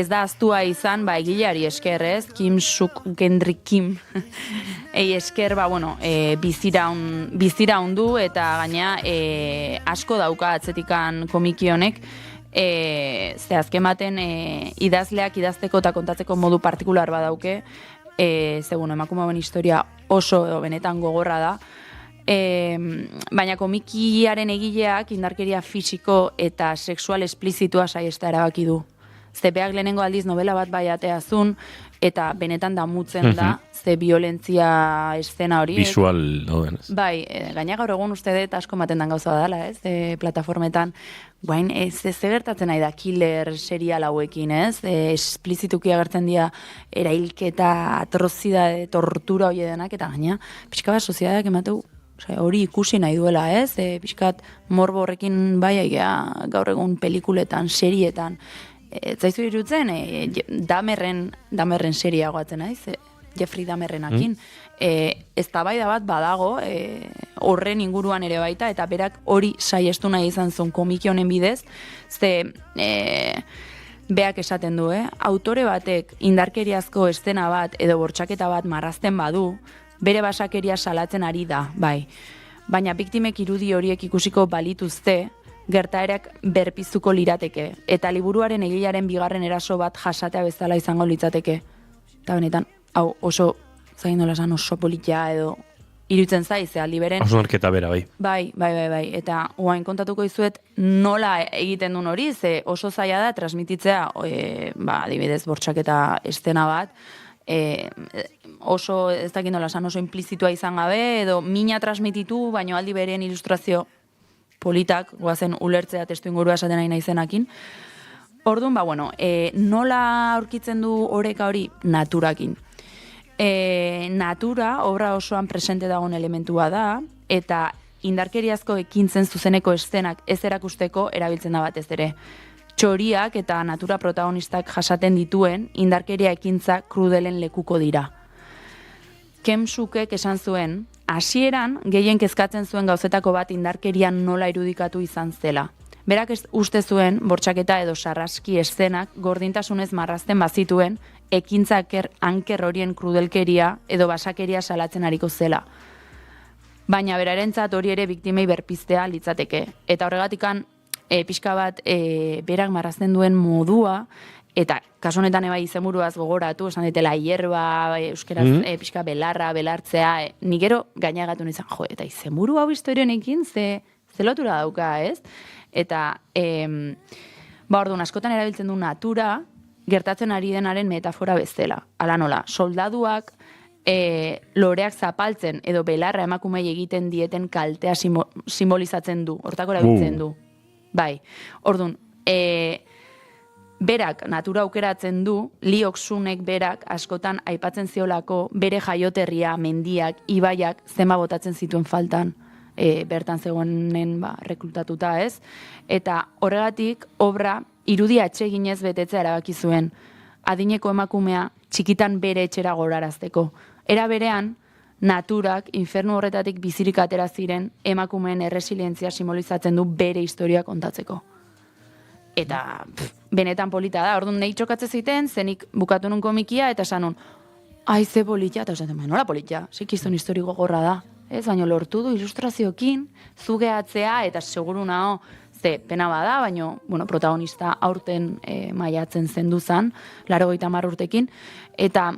da ahaztua izan egileari esker, ez? Kim Suk-gendri Kim esker bizira undu eta gaina asko dauka atzetikan komiki honek, azken baten idazleak idazteko eta kontatzeko modu partikular badauke, emakume hauen historia oso benetan gogorra da, baina komikiaren egileak indarkeria fisiko eta sexual esplizitua saiesta erabaki du. Beak lehenengo aldiz novela bat ateazun, eta benetan damutzen da, violentzia eszena hori. Visual daudenez. Gaina gaur egun uste dut asko maten dan gauza dela, ez? Plataformetan, guain, ze gertatzen nahi da killer serial hauekin, ez? Esplizituki agertzen dira erailketa, atrozidade, tortura hori denak, eta gaina, pixka bat sozietateak emateu, hori ikusi nahi duela, ez? Pixkat morbo horrekin gaur egun pelikuletan, serietan, zaizu irutzen, Damerren seria goatzen naiz, Jeffrey Damerrenakin. Eztabaida bat badago, horren inguruan ere baita, eta berak hori saiestu nahi izan zuen komiki honen bidez, beak esaten du, autore batek indarkeriazko eszena bat edo bortxaketa bat marrazten badu, bere basakeria salatzen ari da, bai. Baina biktimek irudi horiek ikusiko balituzte, gertaerak berpiztuko lirateke, eta liburuaren egilearen bigarren eraso bat jasatea bezala izango litzateke. Eta benetan, hau oso, oso politia edo iruditzen zaiz, liberen... Oso narketa bera, bai. Bai, eta oain kontatuko izuet nola egiten duen hori, ze oso zaila da transmititzea, adibidez, bortxaketa eszena bat, oso, ez dakit nola oso implizitua izan gabe, edo mina transmititu, baino aldi beren ilustrazio politak, goazen ulertzea testu ingurua esaten nahi naizenakin. Orduan, nola aurkitzen du oreka hori? Naturakin. Natura, obra osoan presente dagoen elementua da, eta indarkeriazko ekintzen zuzeneko eszenak ez erakusteko erabiltzen da batez ere. Txoriak eta natura protagonistak jasaten dituen indarkeria ekintza krudelen lekuko dira. Kem Sukek esan zuen, hasieran gehien kezkatzen zuen gauzetako bat indarkerian nola irudikatu izan zela. Berak uste zuen, bortxaketa edo sarraski eszenak gordintasunez marrazten bazituen, ekintza anker horien krudelkeria edo basakeria salatzen ariko zela. Baina berarentzat hori ere biktimei berpiztea litzateke. Eta horregatikan, pixka bat berak marrazten duen modua, eta kasu honetan izenburuaz gogoratu, esan ditela hierba, euskeraz pixka belarra, belartzea, ni gero gainagatu nizan, eta izenburu hau historionekin ze lotura dauka, ez? Eta, orduan, askotan erabiltzen du natura, gertatzen ari denaren metafora bezala. Hala nola, soldaduak loreak zapaltzen edo belarra emakumei egiten dieten kaltea simbolizatzen du, hortako erabiltzen du. Bai, orduan, berak natura aukeratzen du, Lee Ok-sunek berak askotan aipatzen ziolako bere jaioterria, mendiak, ibaiak zema botatzen zituen faltan, bertan zegoenen rekrutatuta, ez? Eta horregatik obra irudia atseginez betetzea erabaki zuen, adineko emakumea txikitan bere etxera gorarazteko. Era berean, naturak infernu horretatik bizirik atera ziren emakumeen erresilientzia simbolizatzen du bere historia kontatzeko. Eta benetan polita da, orduan nahi txokatze ziten, zenik bukatu nun komikia, eta esan nun, ze politia, eta esaten, nola politia, zekizun historiko gorra da, ez, baina lortu du ilustraziokin, zugeatzea, eta seguru nao, ze pena bada, baina, protagonista aurten maiatzen zendu zan, 80 urtekin, eta,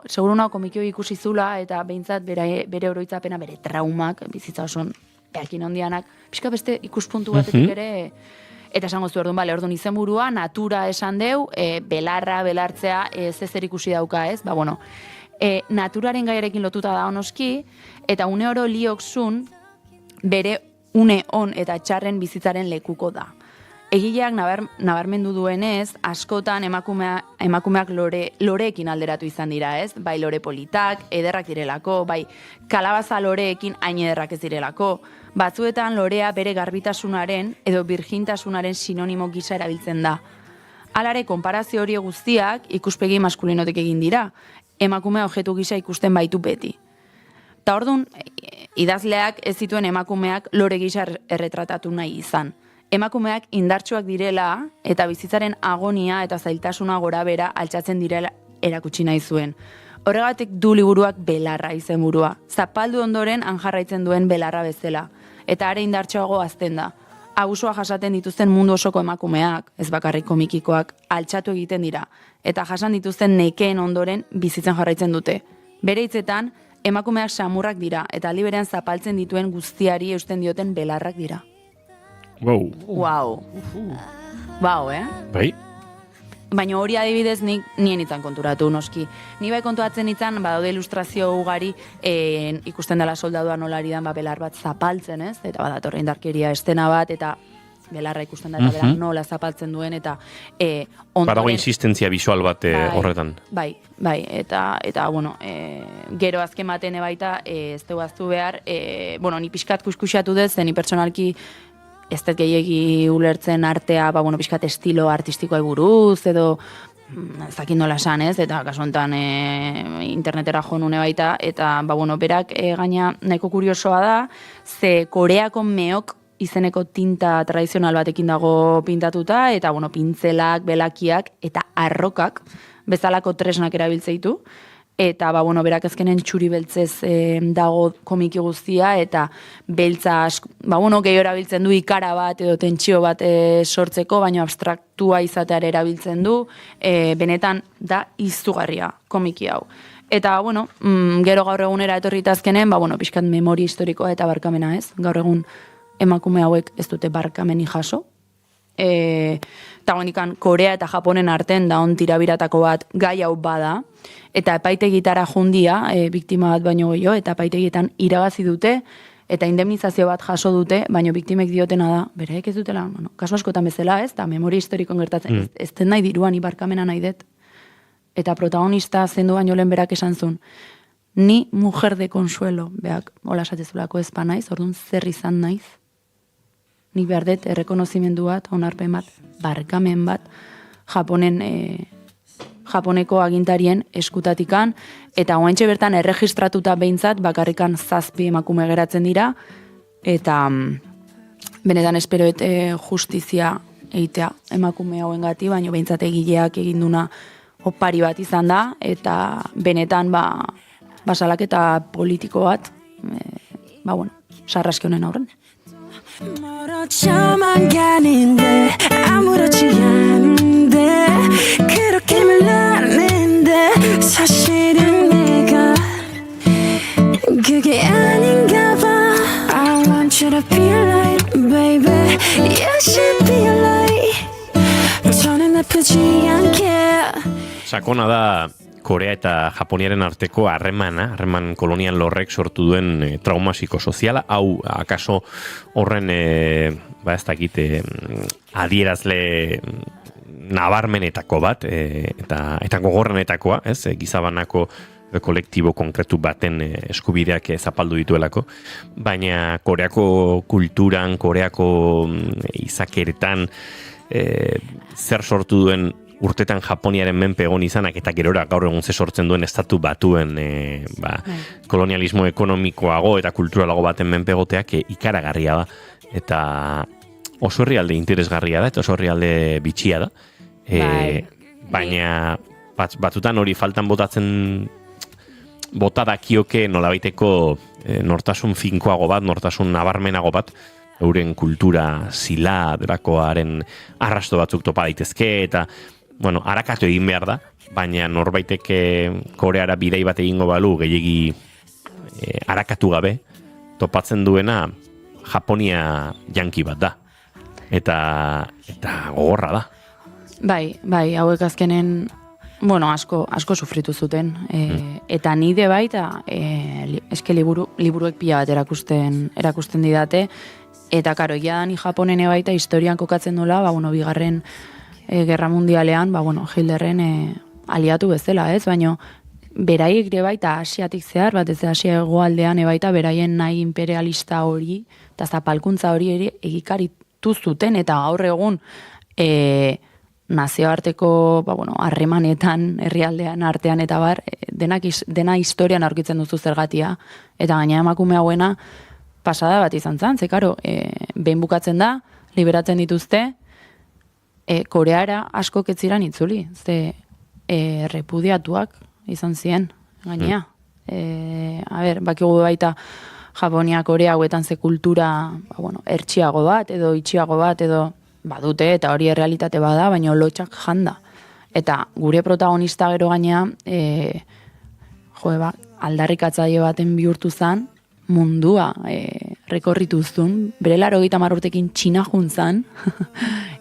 seguru nao komikio ikusi zula, eta behintzat bere oroitzapena, bere traumak, bizitza oson, behakin ondianak, pixka beste ikuspuntu batetik ere, eta esango zu orduan izenburua, natura esan deu, belarra, belartzea, ez zer ikusi dauka, ez? Naturaren gaiarekin lotuta da onoski, eta une oro Lee Ok-sun bere une on eta txarren bizitzaren lekuko da. Egileak nabarmendu duenez, askotan emakumeak loreekin alderatu izan dira, ez? Bai lore politak, ederrak direlako, bai kalabaza loreekin hain ederrak ez direlako. Batzuetan lorea bere garbitasunaren edo birjintasunaren sinonimo gisa erabiltzen da. Halare, konparazio hori guztiak ikuspegi maskulinotik egin dira. Emakumea objektu gisa ikusten baitu beti. Ta orduan, idazleak ez zituen emakumeak lore gisa erretratatu nahi izan. Emakumeak indartsuak direla eta bizitzaren agonia eta zailtasuna gorabera altxatzen direla erakutsi nahi zuen. Horregatik du liburuak belarra izenburua. Zapaldu ondoren jarraitzen duen belarra bezala. Eta are indartsuago hazten da. Abusua jasaten dituzten mundu osoko emakumeak, ez bakarrik komikikoak, altxatu egiten dira. Eta jasan dituzten nekeen ondoren bizitzen jarraitzen dute. Bere hitzetan, emakumeak samurrak dira eta aldi berean zapaltzen dituen guztiari eusten dioten belarrak dira. Wow. Wow, Bai? Baina hori adibidez nien itzan konturatu, noski. Ni bai kontuatzen itzan, badaude ilustrazio ugari ikusten dela soldadua nolari dan belar bat zapaltzen, ez? Eta badatorre indarkeria estena bat, eta belarra ikusten da, eta belar nola zapaltzen duen, eta ondoren... Badago insistentzia visual bat horretan. Bai, eta bueno, gero azken baten baita, ez dugu aztu behar, ni pixkat kuskusiatu dut, zen pertsonalki ez dut gehiegi ulertzen artea, pixkat estilo artistikoa buruz, edo ez dakit nola esan, ez, eta kasu honetan internetera jo nune baita, eta berak gaina nahiko kuriosoa da, ze Koreako meok izeneko tinta tradizional batekin dago pintatuta, eta pintzelak, belakiak, eta arrokak bezalako tresnak erabiltzeitu, eta berak ezkenen txuri beltzez dago komiki guztia, eta beltza gehiago erabiltzen du ikara bat edo tentsio bat sortzeko, baina abstraktua izateare erabiltzen du, benetan da izugarria komiki hau. Eta, gero gaur egunera etorrita azkenen, pixkat memoria historikoa eta barkamena, ez? Gaur egun emakume hauek ez dute barkameni jaso. Eta guenikan Korea eta Japonen arten da on tirabiratako bat gai hau bada, eta epaitegitara jundia, biktima bat baino gehiago, eta epaitegietan irabazi dute, eta indemnizazio bat jaso dute, baino biktimek diotena da, bereek ez dutela, kasu askotan bezala, ez, eta memoria historikoan gertatzen, ez den nahi diruan ibarkamena nahi dut. Eta protagonista zendu baino lehen berak esan zuen, ni mujer de consuelo, beak, hola esatezulako ezpa naiz, orduan zer izan naiz. Nik behar dut errekonozimendu bat, onarpen bat, barkamen bat, Japoneko agintarien eskutatikan, eta oaintxe bertan erregistratuta behintzat, bakarrikan 7 emakume geratzen dira, eta benetan esperoet justizia eitea emakume hauen gati, baina behintzat egileak eginduna opari bat izan da, eta benetan basalaketa politiko bat, sarraski honen aurren. 멀어져만 가는데 아무렇지 않은데 그렇게 말하는데 사실은 내가 그게 아닌가 봐 I want you to be a light baby You should be a light 저는 나쁘지 않게 Sakona da Korea eta Japoniaren arteko harreman kolonial lorrek sortu duen trauma psikosoziala, hau akaso horren ez dakit adierazle nabarmenetako bat eta gogorrenetakoa, ez, gizabanako kolektibo konkretu baten eskubideak zapaldu dituelako, baina Koreako kulturan, Koreako izakeretan zer sortu duen urtetan Japoniaren menpe egon izanak eta gerora gaur egun ze sortzen duen estatu batuen kolonialismo ekonomikoago eta kulturalago baten menpe egoteak ikaragarria da. Eta oso herrialde interesgarria da eta oso herrialde bitxia da. Baina batzutan hori faltan bota dakioke nolabaiteko nortasun finkoago bat, nortasun nabarmenago bat, euren kultura zila delakoaren arrasto batzuk topa daitezke eta harakatu egin behar da, baina norbaiteke Koreara bidei bat egingo balu gehiegi harakatu gabe, topatzen duena Japonia janki bat da. Eta gogorra da. Bai, hauek azkenen, asko sufritu zuten. Eta nide baita, eske liburuek pila bat erakusten didate, Eta karo, egia da ni Japonen baita historian kokatzen dola, bigarren gerra mundialean, Hitlerren aliatu bezala, ez? Baina beraiek ere baita Asiatik zehar, batez Asia hegoaldean baita beraien nahi imperialista hori, eta zapalkuntza hori ere egikaritu zuten, eta gaur egun nazioarteko harremanetan, herrialdean artean eta bar, dena historian aurkitzen duzu zergatia, eta gaina emakume hauena pasada bat izan zen, karo, behin bukatzen da, liberatzen dituzte, Koreara asko ketziran itzuli, ze repudiatuak izan ziren, gainea. Bakigu baita Japonia, Korea hauetan ze kultura ertxiago bat, edo itxiago bat, edo badute, eta hori errealitate bada, baina lotxak janda. Eta gure protagonista gero gainea, aldarrikatzaile baten bihurtu zen, mundua rekorritu zuen, bere 80 urtekin Txina juntzan,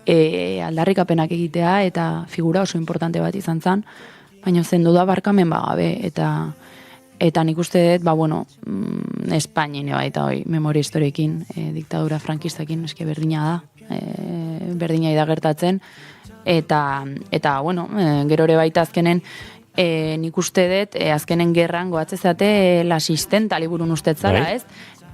aldarrikapenak egitea, eta figura oso importante bat izan zen, baina zendu da barkamen bagabe, eta nik uste dut, Espainien baita memoria historiekin, diktadura frankistakin, eske berdina da, berdina da gertatzen, eta gero ere baita azkenen, nik uste dut, azkenen gerran goatzezate lasistenta liburun ustetzara, ez?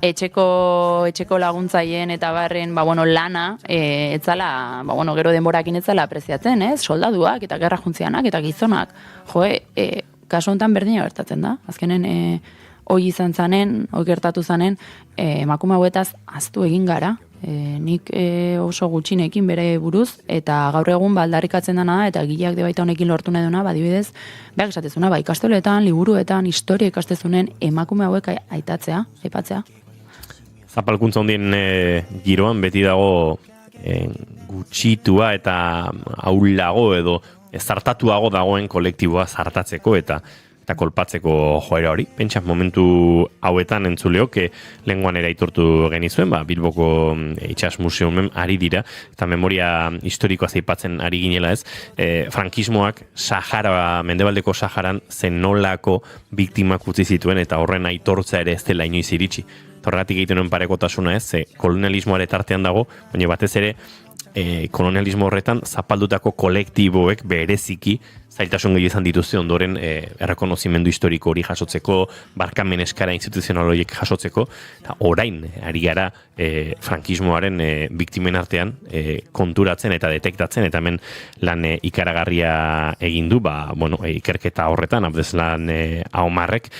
Etxeko laguntzaien eta barren, lana, etzala, gero denborakin etzala apreziatzen, ez? Soldaduak eta gerra juntzianak eta gizonak. Kasu honetan berdina gertatzen da. Azkenen, hoi izan zanen, hoi gertatu zanen, emakume hauetaz aztu egin gara. Nik oso gutxinekin bere buruz, eta gaur egun aldarrikatzen dena da, eta gileak debaita honekin lortu nahi duna, adibidez, behar esatezuna, ikastoletan, liburuetan, historia ikastezunen emakume hauek aipatzea. Zapalkuntza hondien giroan beti dago gutxitua eta aulago edo zartatuago dagoen kolektiboa zartatzeko eta kolpatzeko joera hori. Pentsa, momentu hauetan entzuleok, lenguan ere aitortu genizuen, Bilboko Itsas Museumen ari dira, eta memoria historikoa zeipatzen ari ginela ez, frankismoak Mendebaldeko Saharan zenolako biktimak utzi zituen, eta horren aitortza ere ez dela inoiz iritsi. Horregatik egiten nuen parekotasuna ez, kolonialismoare tartean dago, baina batez ere, kolonialismo horretan zapaldutako kolektiboek bereziki zailtasun gehi izan dituzte ondoren errekonozimendu historiko hori jasotzeko, barkamen eskara instituzional horiek jasotzeko, eta orain ari gara frankismoaren biktimen artean konturatzen eta detektatzen, eta hemen lan ikaragarria egin du, ikerketa horretan, Abdeslan Ahomarrek,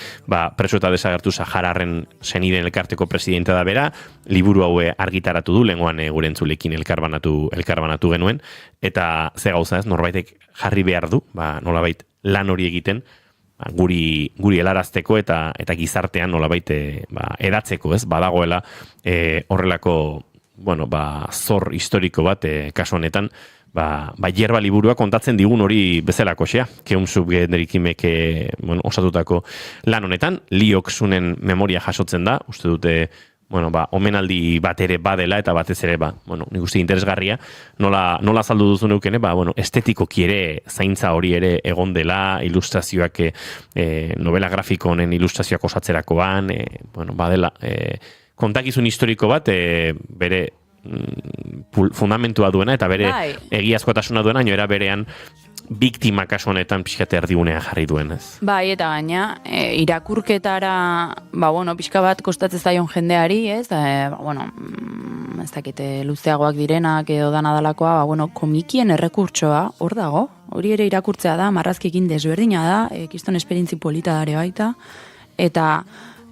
preso eta desagertu Sahararren seniden elkarteko presidente da bera, liburu haue argitaratu du, lenguan gure entzulekin elkarbanatu genuen, eta ze gauza ez, norbaitek jarri behar du, nolabait lan hori egiten, guri helarazteko eta gizartean nolabait edatzeko, ez, badagoela horrelako, zor historiko bat, kasu honetan, hierba liburua kontatzen digun hori bezalako xea, keumzuk generikimek osatutako lan honetan, Liok zunen memoria jasotzen da, uste dute, omenaldi bat ere badela eta batez ere, nik uste interesgarria, nola azaldu duzu neukene, estetikoki ere zaintza hori ere egon dela, ilustrazioak, novela grafiko honen ilustrazioak osatzerakoan, badela, kontakizun historiko bat, bere fundamentua duena eta bere egiazkotasuna duena, era berean biktima kasu honetan pixkate erdigunea jarri duen, ez? Eta gaina, irakurketara, pixka bat kostatzen zaion jendeari, ez? Ez dakite luzeagoak direnak edo danadalakoa, komikien errekurtsoa hor dago, hori ere irakurtzea da, marrazkekin desberdina da, kiston esperientzi polita dare baita, eta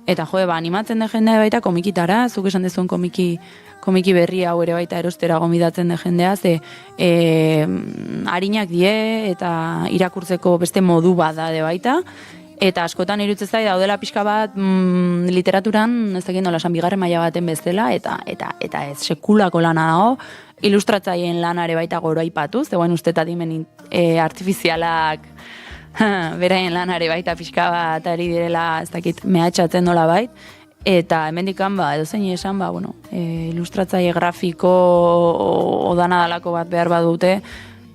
animatzen den jendea baita komikitara, zuk esan dezuen komiki berri hau ere baita erostera gomidatzen den jendea, ze harinak die eta irakurtzeko beste modu bat da baita, eta askotan irutzen zai daudela pixka bat literaturan, ez dakit nola esan bigarren maila baten bezala, eta ez sekulako lana dago, ilustratzaileen lanare baita goro aipatu, zegoen uste eta dimen artifizialak beraien lanare baita pixka bat ari direla, ez dakit mehatxatzen nola bait, eta hemendikan edo zein esan, ilustratzaile grafiko odanadalako bat behar badute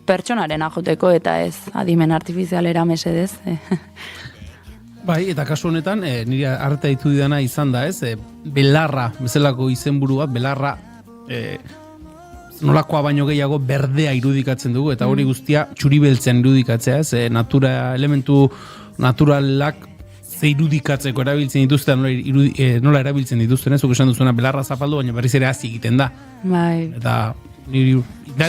pertsonaren ajoteko eta ez adimen artifizialera mesedez. Eta kasu honetan, nire arte ditu didana izan da, ez? Belarra, bezalako izenburua, belarra nolakoa baino gehiago berdea irudikatzen dugu, eta hori guztia txuribeltzean irudikatzea, elementu naturalak ze irudikatzeko erabiltzen dituzte, nola erabiltzen dituzten, zuk esan duzuena belarra zapaldu, baina berriz ere hazi egiten da. Bai. Eta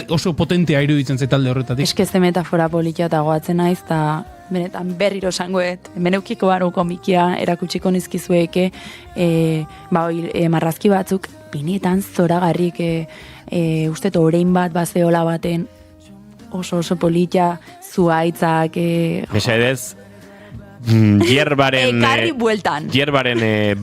oso potentea iruditzen zetalde horretatik. Eskeze metafora politia eta goatzen naiz, eta benetan berriro esangoet, meneukiko baro komikia erakutsiko nizkizueke, marrazki batzuk pinetan zoragarrik, uste orein bat bazeola baten, oso politia zuaitzak. Mesedez, Yerbaren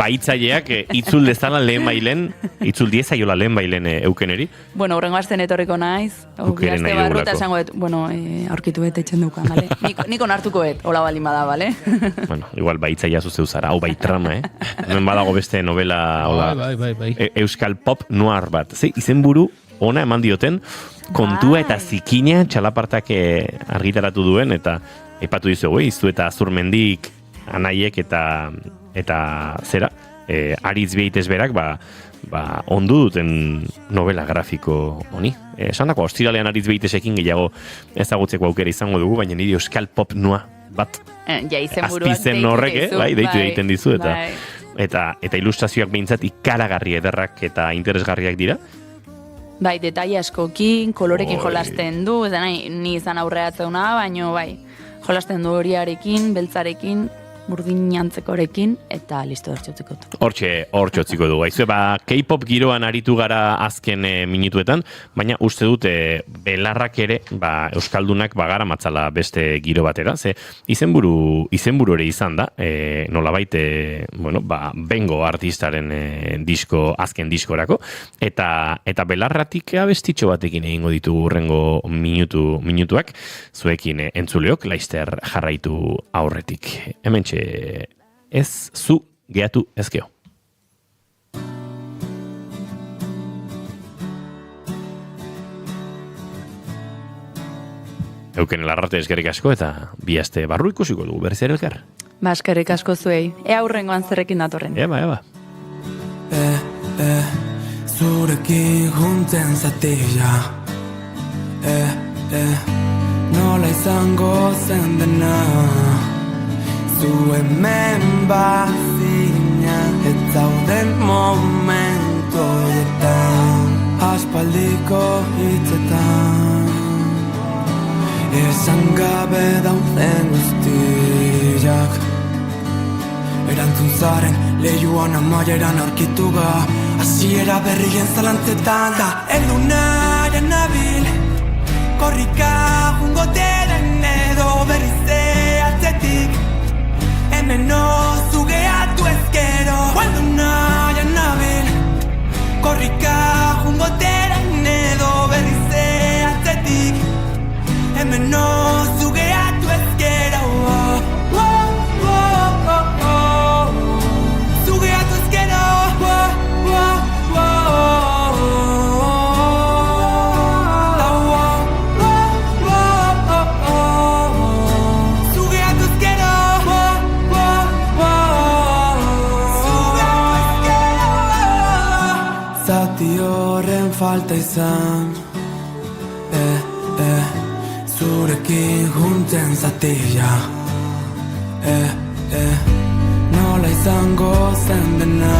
baitzaileak itzul dezala lehen bailen, itzul diezaiola lehen bailen eukeneri. Bueno, horrengo asten etorriko naiz, aste barruta esango aurkitu bet etxen dukan, bale? Nik onartuko bet, hola balin bada, bale? Bueno, igual baitzaia zuzeu zara, hau baitrama, Hemen badago beste novela, bai. Euskal pop noir bat. Izenburu ona eman dioten, kontua eta zikina txalapartak argitaratu duen, eta aipatu dizugu, Iztu eta Azurmendik anaiek eta zera, Aritz Beitez berak, ondu duten novela grafiko honi. Esan dako, ostiralean Aritz Beitezekin gehiago ezagutzeko aukera izango dugu, baina niri euskal pop noa bat azpizen horrek, deitu egiten dizu, eta ilustrazioak behintzat ikaragarri ederrak eta interesgarriak dira. Bai, detaile askokin, kolorekin jolasten du, ni izan aurreatzeuna, baino bai, jolasten du horiarekin, beltzarekin, burdinantzekorekin, eta listo hortxotzikot. Hortxotziko du. Gaizu, K-pop giroan aritu gara azken minutuetan, baina uste dute belarrak ere, euskaldunak bagara matzala beste giro batera, ze izenburu ere izan da, nolabait, bengo artistaren azken diskorako, eta belarratik abestitxo batekin egingo ditugu urrengo minutuak, zuekin entzuleok, laister jarraitu aurretik. Hementxe, ez zu gehatu ezkeo. Euken Larrate eskerrik asko eta bi aste barru ikusiko dugu berriz ere elkar. Eskerrik asko zuei. Ea hurrengoan zerrekin datorren. Eba. Zurekin juntzen zatila. Nola izango zen dena. Zu hemen bazina, ez zauden momentu horietan, aspaldiko hitzetan, esan gabe dauden guztiak. Erantzun zaren leiuan amaieran aurkitu ga, hasiera berrien zalantzetan, da elunaren nabil, korrika jungo deren edo berrize atzetik. Hemen zugeatu ezkero, gualdu nahian nabil, korrika jungo deren edo berrize atzetik. Hemen zugeatu ezkero, zugeatu ezkero, horren falta izan, zurekin juntzen zatila, nola izango zen dena,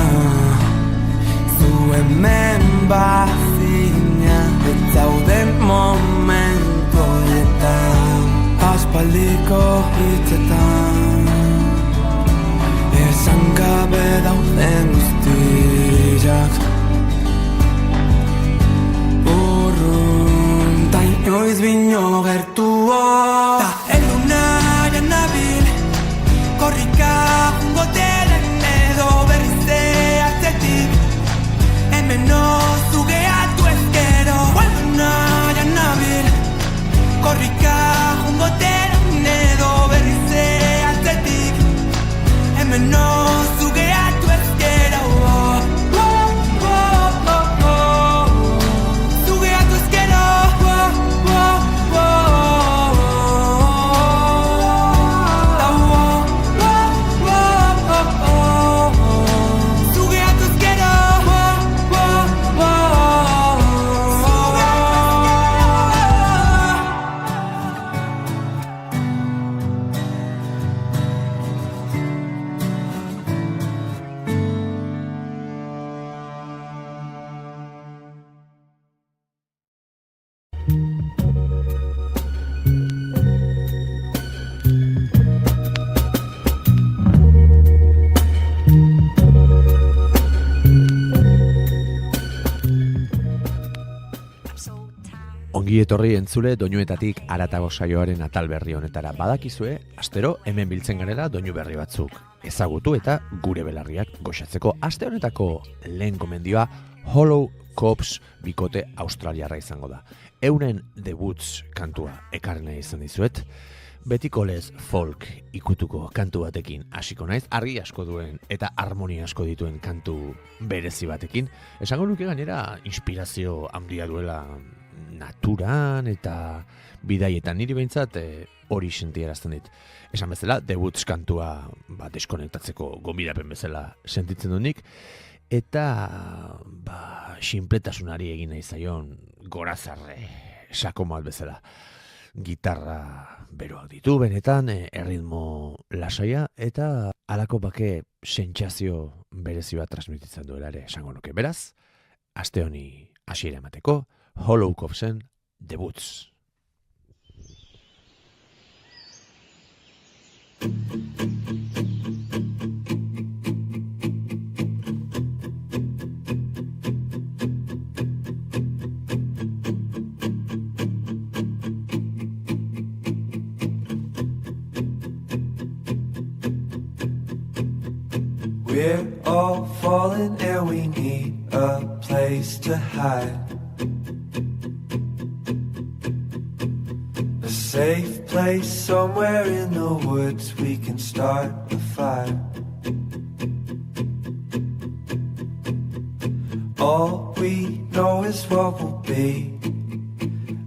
zu hemen bazina, ez zauden momentu horietan, aspaldiko hitzetan, esan gabe dauden guztiak. Noiz bino gertuo, ta elunaren nabil, korrika jungo deren edo berrize atzetik. Hemen zugeatu ezkero, elunaren nabil, korrika jungo deren edo berrize atzetik. Hemen zugeatu ezkero, zugeatu ezkero. Ongi etorri entzule doinuetatik haratago saioaren atal berri honetara. Badakizue, astero hemen biltzen garela doinu berri batzuk ezagutu eta gure belarriak goxatzeko. Aste honetako lehen gomendioa Hollow Cops bikote australiarra izango da. Euren debuts kantua ekarri izan dizuet. Betiko lez folk ikutuko kantu batekin hasiko naiz, argi asko duen eta harmonia asko dituen kantu berezi batekin. Esango nuke gainera inspirazio handia duela naturan eta bidaietan, niri behintzat hori sentierazten dit. Esan bezala, debuts kantua deskonektatzeko gonbidapen bezala sentitzen dunik, eta sinpletasunari egin nahi zaion gorazarre sakomal bezala. Gitarra beroak ditu benetan, erritmo lasaia eta halako bake sentsazio berezi bat transmititzen duela ere esango nuke. Beraz, aste honi hasiera emateko, Hollow Copsen debuts. We're all falling and we need a place to hide. A safe place somewhere in the woods we can start a fire. All we know is what will be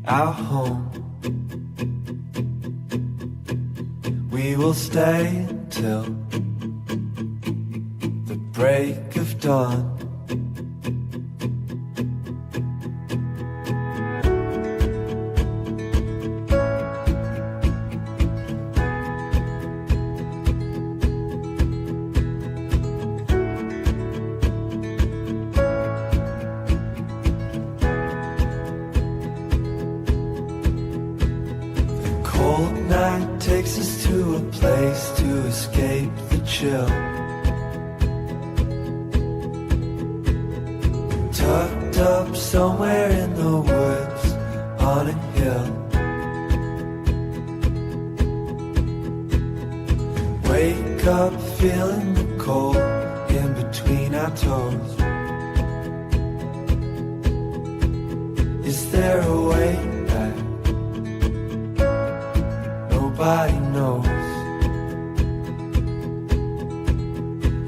our home. We will stay until break of dawn. The cold night takes us to a place to escape the chill. Tucked up somewhere in the woods on a hill. Wake up feeling the cold in between our toes. Is there a way back? Nobody knows.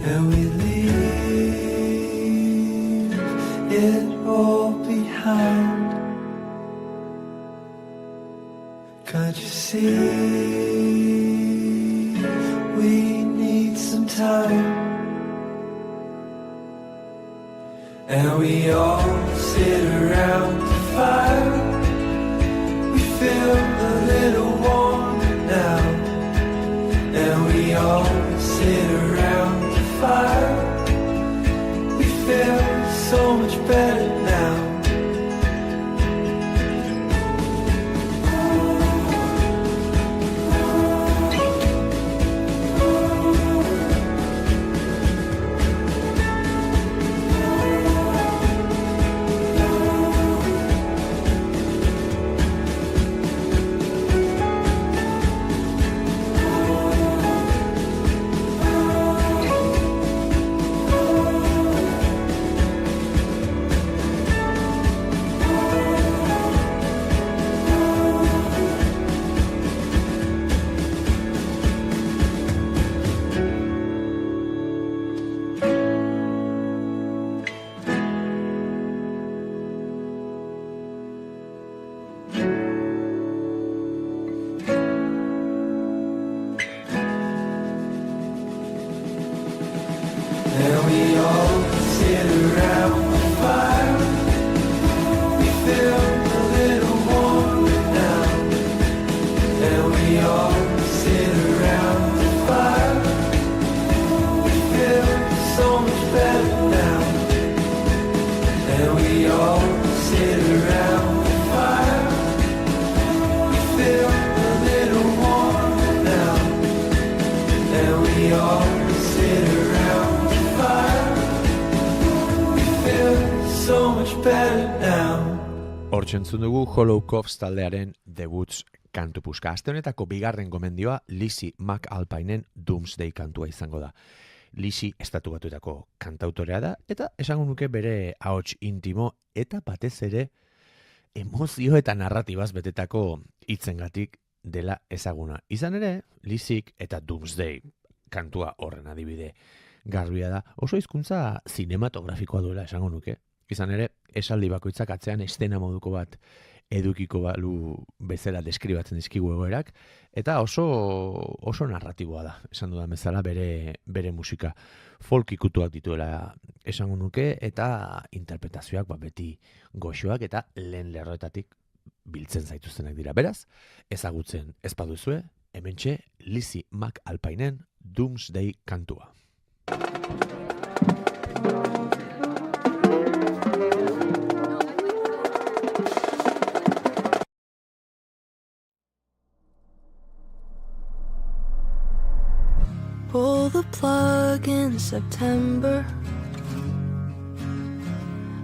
And we leave it all behind. Can't you see we need some time? And we all sit around the fire. We feel a little warmer now. And we all sit around the fire. We feel so much better now. And we all sit around the fire. We feel a little warmer now. And we all sit around the fire. We feel so much better now. And we all sit around the fire. We feel a little warmer now. And we all sit around the fire. We feel so much better now. Hor txentzun dugu Hollow Coves taldearen debuts kantu puska. Aste honetako bigarren gomendioa Lizzie McAlpinen Doomsday kantua izango da. Lizzie estatu batuetako kantautorea da, eta esango nuke bere ahots intimo eta batez ere emozio eta narratibaz betetako hitzengatik dela ezaguna. Izan ere, Lizzie eta Doomsday kantua horren adibide garbia da. Oso hizkuntza zinematografikoa duela esango nuke. Izan ere, esaldi bakoitzak atzean estena moduko bat edukiko balu bezala deskribatzen dizkigu egoerak, eta oso narratiboa da, esan dudan bezala bere musika folk ikutuak dituela esango nuke, eta interpretazioak beti goxoak eta lehen lerroetatik biltzen zaituztenak dira. Beraz, ezagutzen ez baduzue, hementxe Lizzie McAlpinen Doomsday kantua. Pull the plug in September.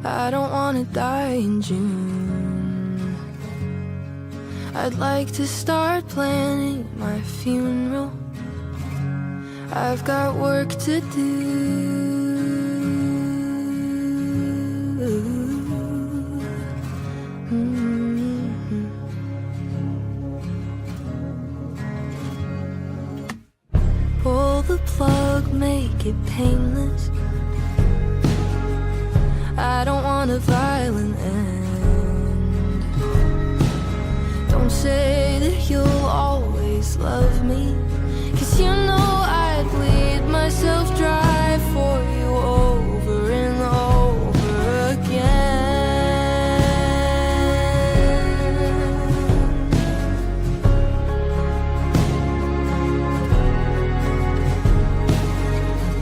I don't wanna die in June. I'd like to start planning my funeral. I've got work to do. Pull the plug, make it painless. I don't want a violent end. Don't say that you'll always love me, 'cause you know I'd bleed myself dry for you over and over again.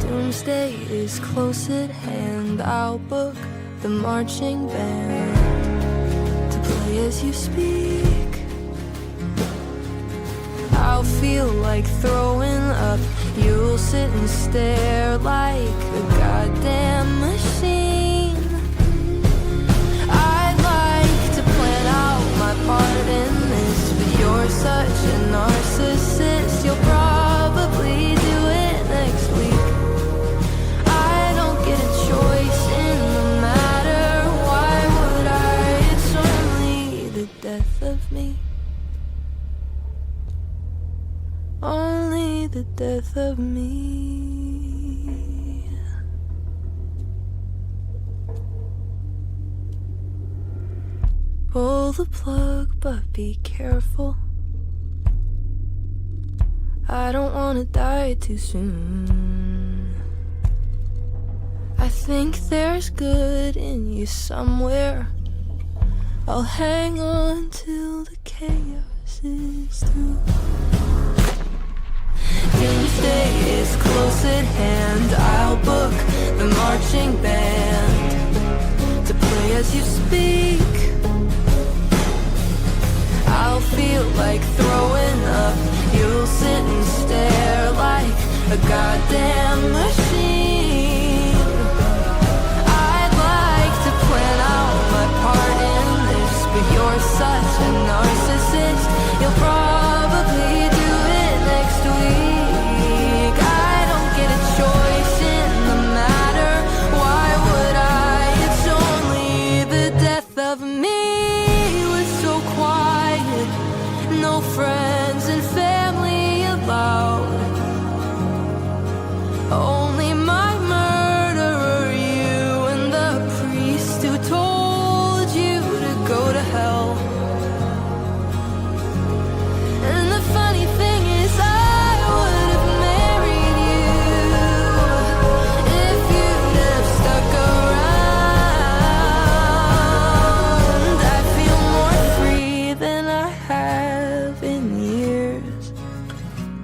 Doomsday is close at hand. I'll book the marching band to play as you speak. I'll feel like throwing up. You'll sit and stare like a goddamn machine. I'd like to plan out my part in this, but you're such a narcissist. You'll probably do it next week. I don't get a choice in the matter. Why would I? It's only the death of me. Only the death of me. Pull the plug, but be careful. I don't wanna die too soon. I think there's good in you somewhere. I'll hang on till the chaos is through. Doomsday is close at hand. I'll book the marching band to play as you speak. I'll feel like throwing up. You'll sit and stare like a goddamn machine. I'd like to plan out my part in this, but you're such a narcissist. You'll probably do it next week. I don't get a choice in the matter. Why would I? It's only the death of me. Was so quiet, no friends and family allowed. Only my murderer, you, and the priest who told you to go to hell. And the funny thing is, I would have married you if you'd have stuck around. I feel more free than I have in years.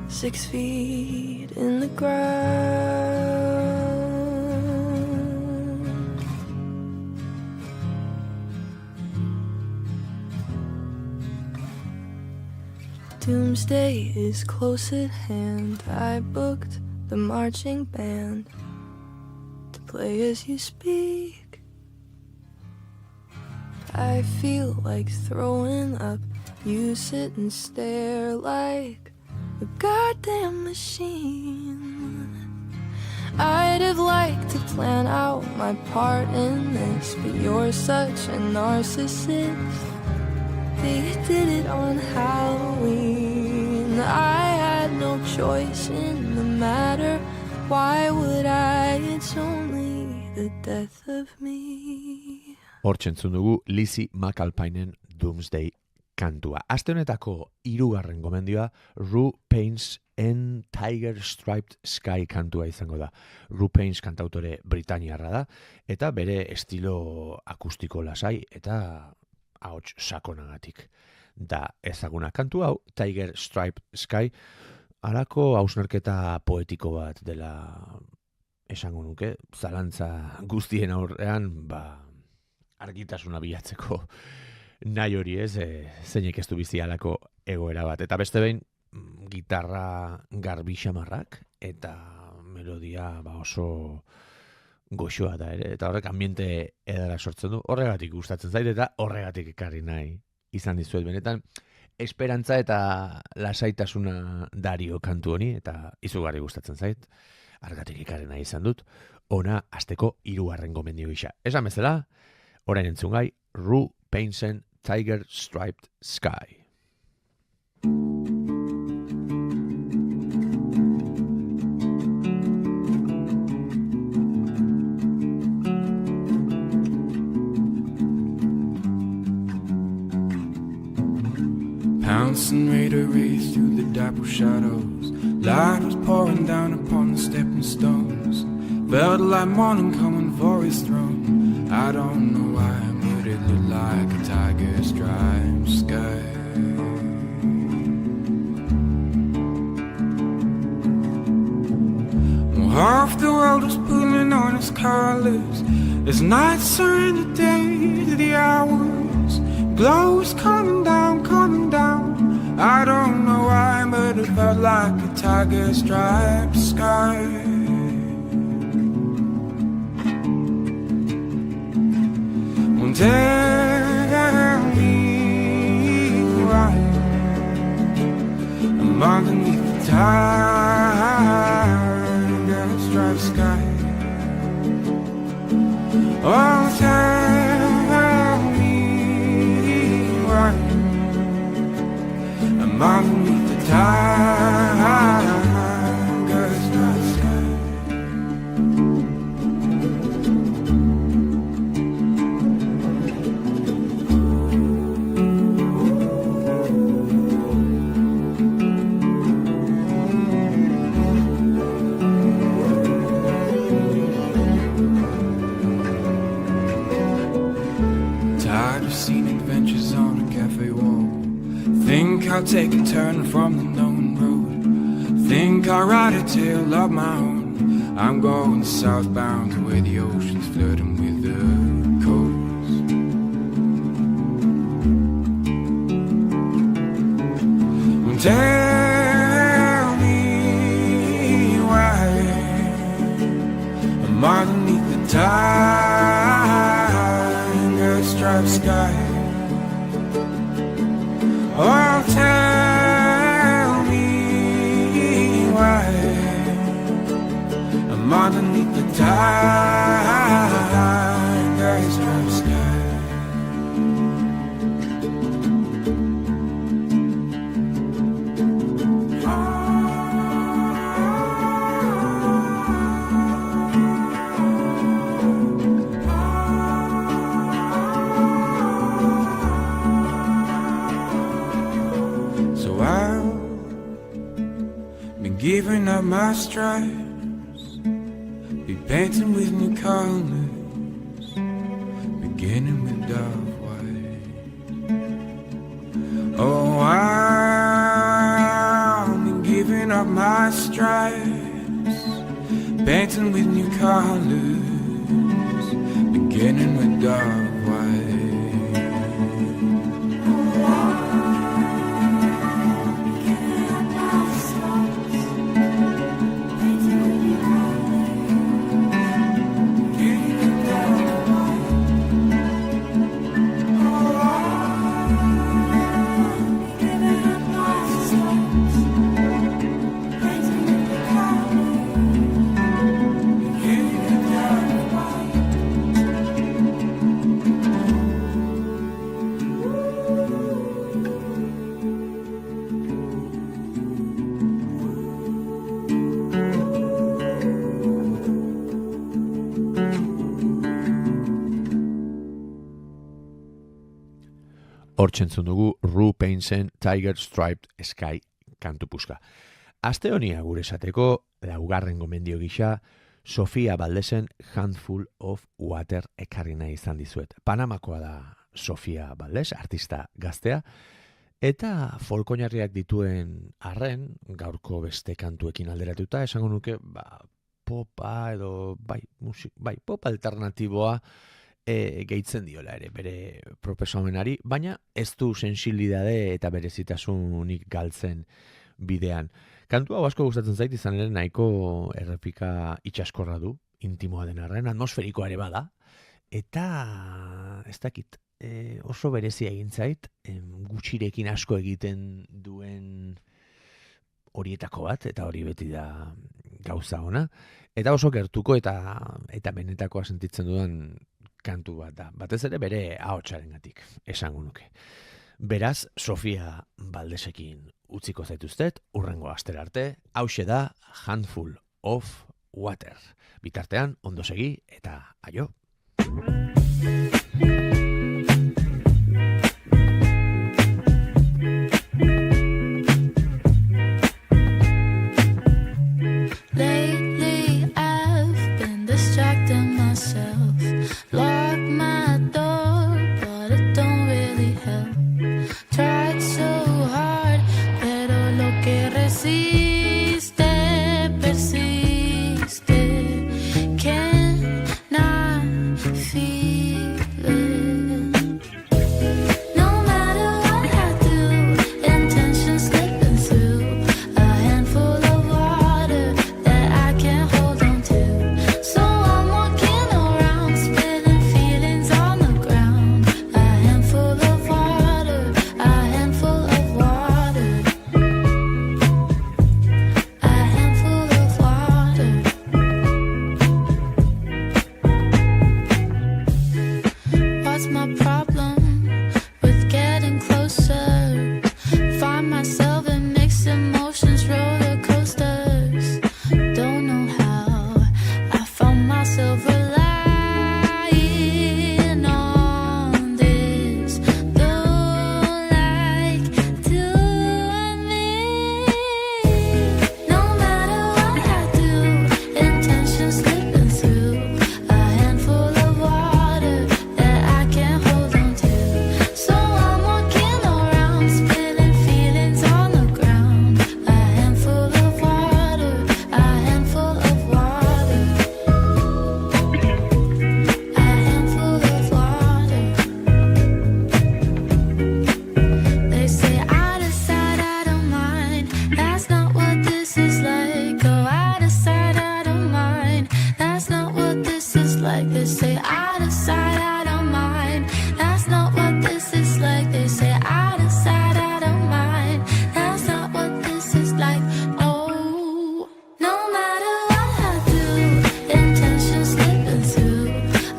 6 feet in the ground. Doomsday is close at hand. I booked the marching band to play as you speak. I feel like throwing up. You sit and stare like a goddamn machine. I'd have liked to plan out my part in this, but you're such a narcissist. They did it on Halloween. I had no choice in the matter. Why would I? It's only the death of me. Hortzentzun dugu Lizzie McAlpinen Doomsday kantua. Aste honetako 3. gomendioa Rue Pains and Tiger Striped Sky kantua izango da. Rue Pains kantautore britainiarra da, eta bere estilo akustiko lasai eta ahots sakonagatik da ezaguna. Kantu hau, Tiger Striped Sky, halako hausnarketa poetiko bat dela esango nuke, zalantza guztien aurrean, argitasuna bilatzeko nahi hori ez, zeinek ez du bizi halako egoera bat. Eta beste behin, gitarra garbi xamarrak eta melodia oso goxoa da ere, eta horrek ambiente edara sortzen du, horregatik gustatzen zait eta horregatik ekarri nahi izan dizuet benetan. Esperantza eta lasaitasuna dario kantu honi, eta izugarri gustatzen zait, argatik ekarri nahi izan dut, ona asteko 3. gomendio gisa. Esan bezala, orain entzun gai, Rue Painsen Tiger Striped Sky. Pouncing rate a race through the dapple shadows. Light was pouring down upon the stepping stones. Felt like morning coming for his throne. I don't know why, but it looked like a tiger striped sky. Well, half the world was pulling on its colors as nights turned the day to the hours. Glow was coming down, coming down. I don't know why, but it felt like a tiger striped sky. Well, tell me why I'm underneath the tiger striped sky. Oh, tell me why I'm underneath the tiger striped sky. Tired of seeing adventures on a cafe wall. Think I'll take a turn from the known road. Think I'll write a tale of my own. I'm going southbound to where the ocean's flirting with the coast. Well, tell me why I'm underneath the tiger striped sky. Oh, tell me why I'm underneath the tiger striped sky. Giving up my stripes, be painting with new colors, beginning with dark white. Oh, I've been giving up my stripes, painting with new colors, beginning with dark white. hortzentzun dugu Ru Painsen Tiger Striped Sky kantu puska. Aste honia gure esateko, laugarren gomendio gisa, Sofia Valdesen Handful of Water ekarri nahi izan dizuet. Panamakoa da Sofia Valdes, artista gaztea, eta folkoinarriak dituen arren, gaurko beste kantuekin alderatuta, esango nuke, popa edo, pop alternatiboa gehitzen diola ere, bere proposamenari, baina ez du sensibilidade eta berezitasunik galtzen bidean. Kantua hau asko gustatzen zait, izan ere nahiko errepika itxaskorra du, intimoa den arren, atmosferikoa ere bada, eta ez dakit, oso berezia egin zait, gutxirekin asko egiten duen horietako bat, eta hori beti da gauza ona, eta oso gertuko eta benetakoa sentitzen dudan kantu bat da, batez ere bere ahotsarengatik, esango nuke. Beraz, Sofia Valdesekin utziko zaituztet, urrengo astera arte, hauxe da Handful of Water. Bitartean, ondo segi eta aio! Lately I've been distracting myself, lock my door, but it don't really help. Tried so hard, pero lo que resiste persiste. Cannot feel it. No matter what I do, intention slipping through a handful of water that I can't hold on to. So I'm walking around, spilling feelings on the ground. A handful of water, a handful of water, a handful of water. What's my problem with getting closer? Find myself in mixed emotions, roller coasters. Don't know how I found myself relying on this. Don't like to admit. No matter what I do, intention slipping through a handful of water that I can't hold on to. So I'm walking around, spilling feelings on the ground. A handful of water, a handful of water, a handful of water. They say out of sight, out of mind. That's not what this is like. Go out of sight, out of mind. That's not what this is like. They say out of sight, out of mind. That's not what this is like. They say out of sight, out of mind. That's not what this is like. Oh, no matter what I do, intention slipping through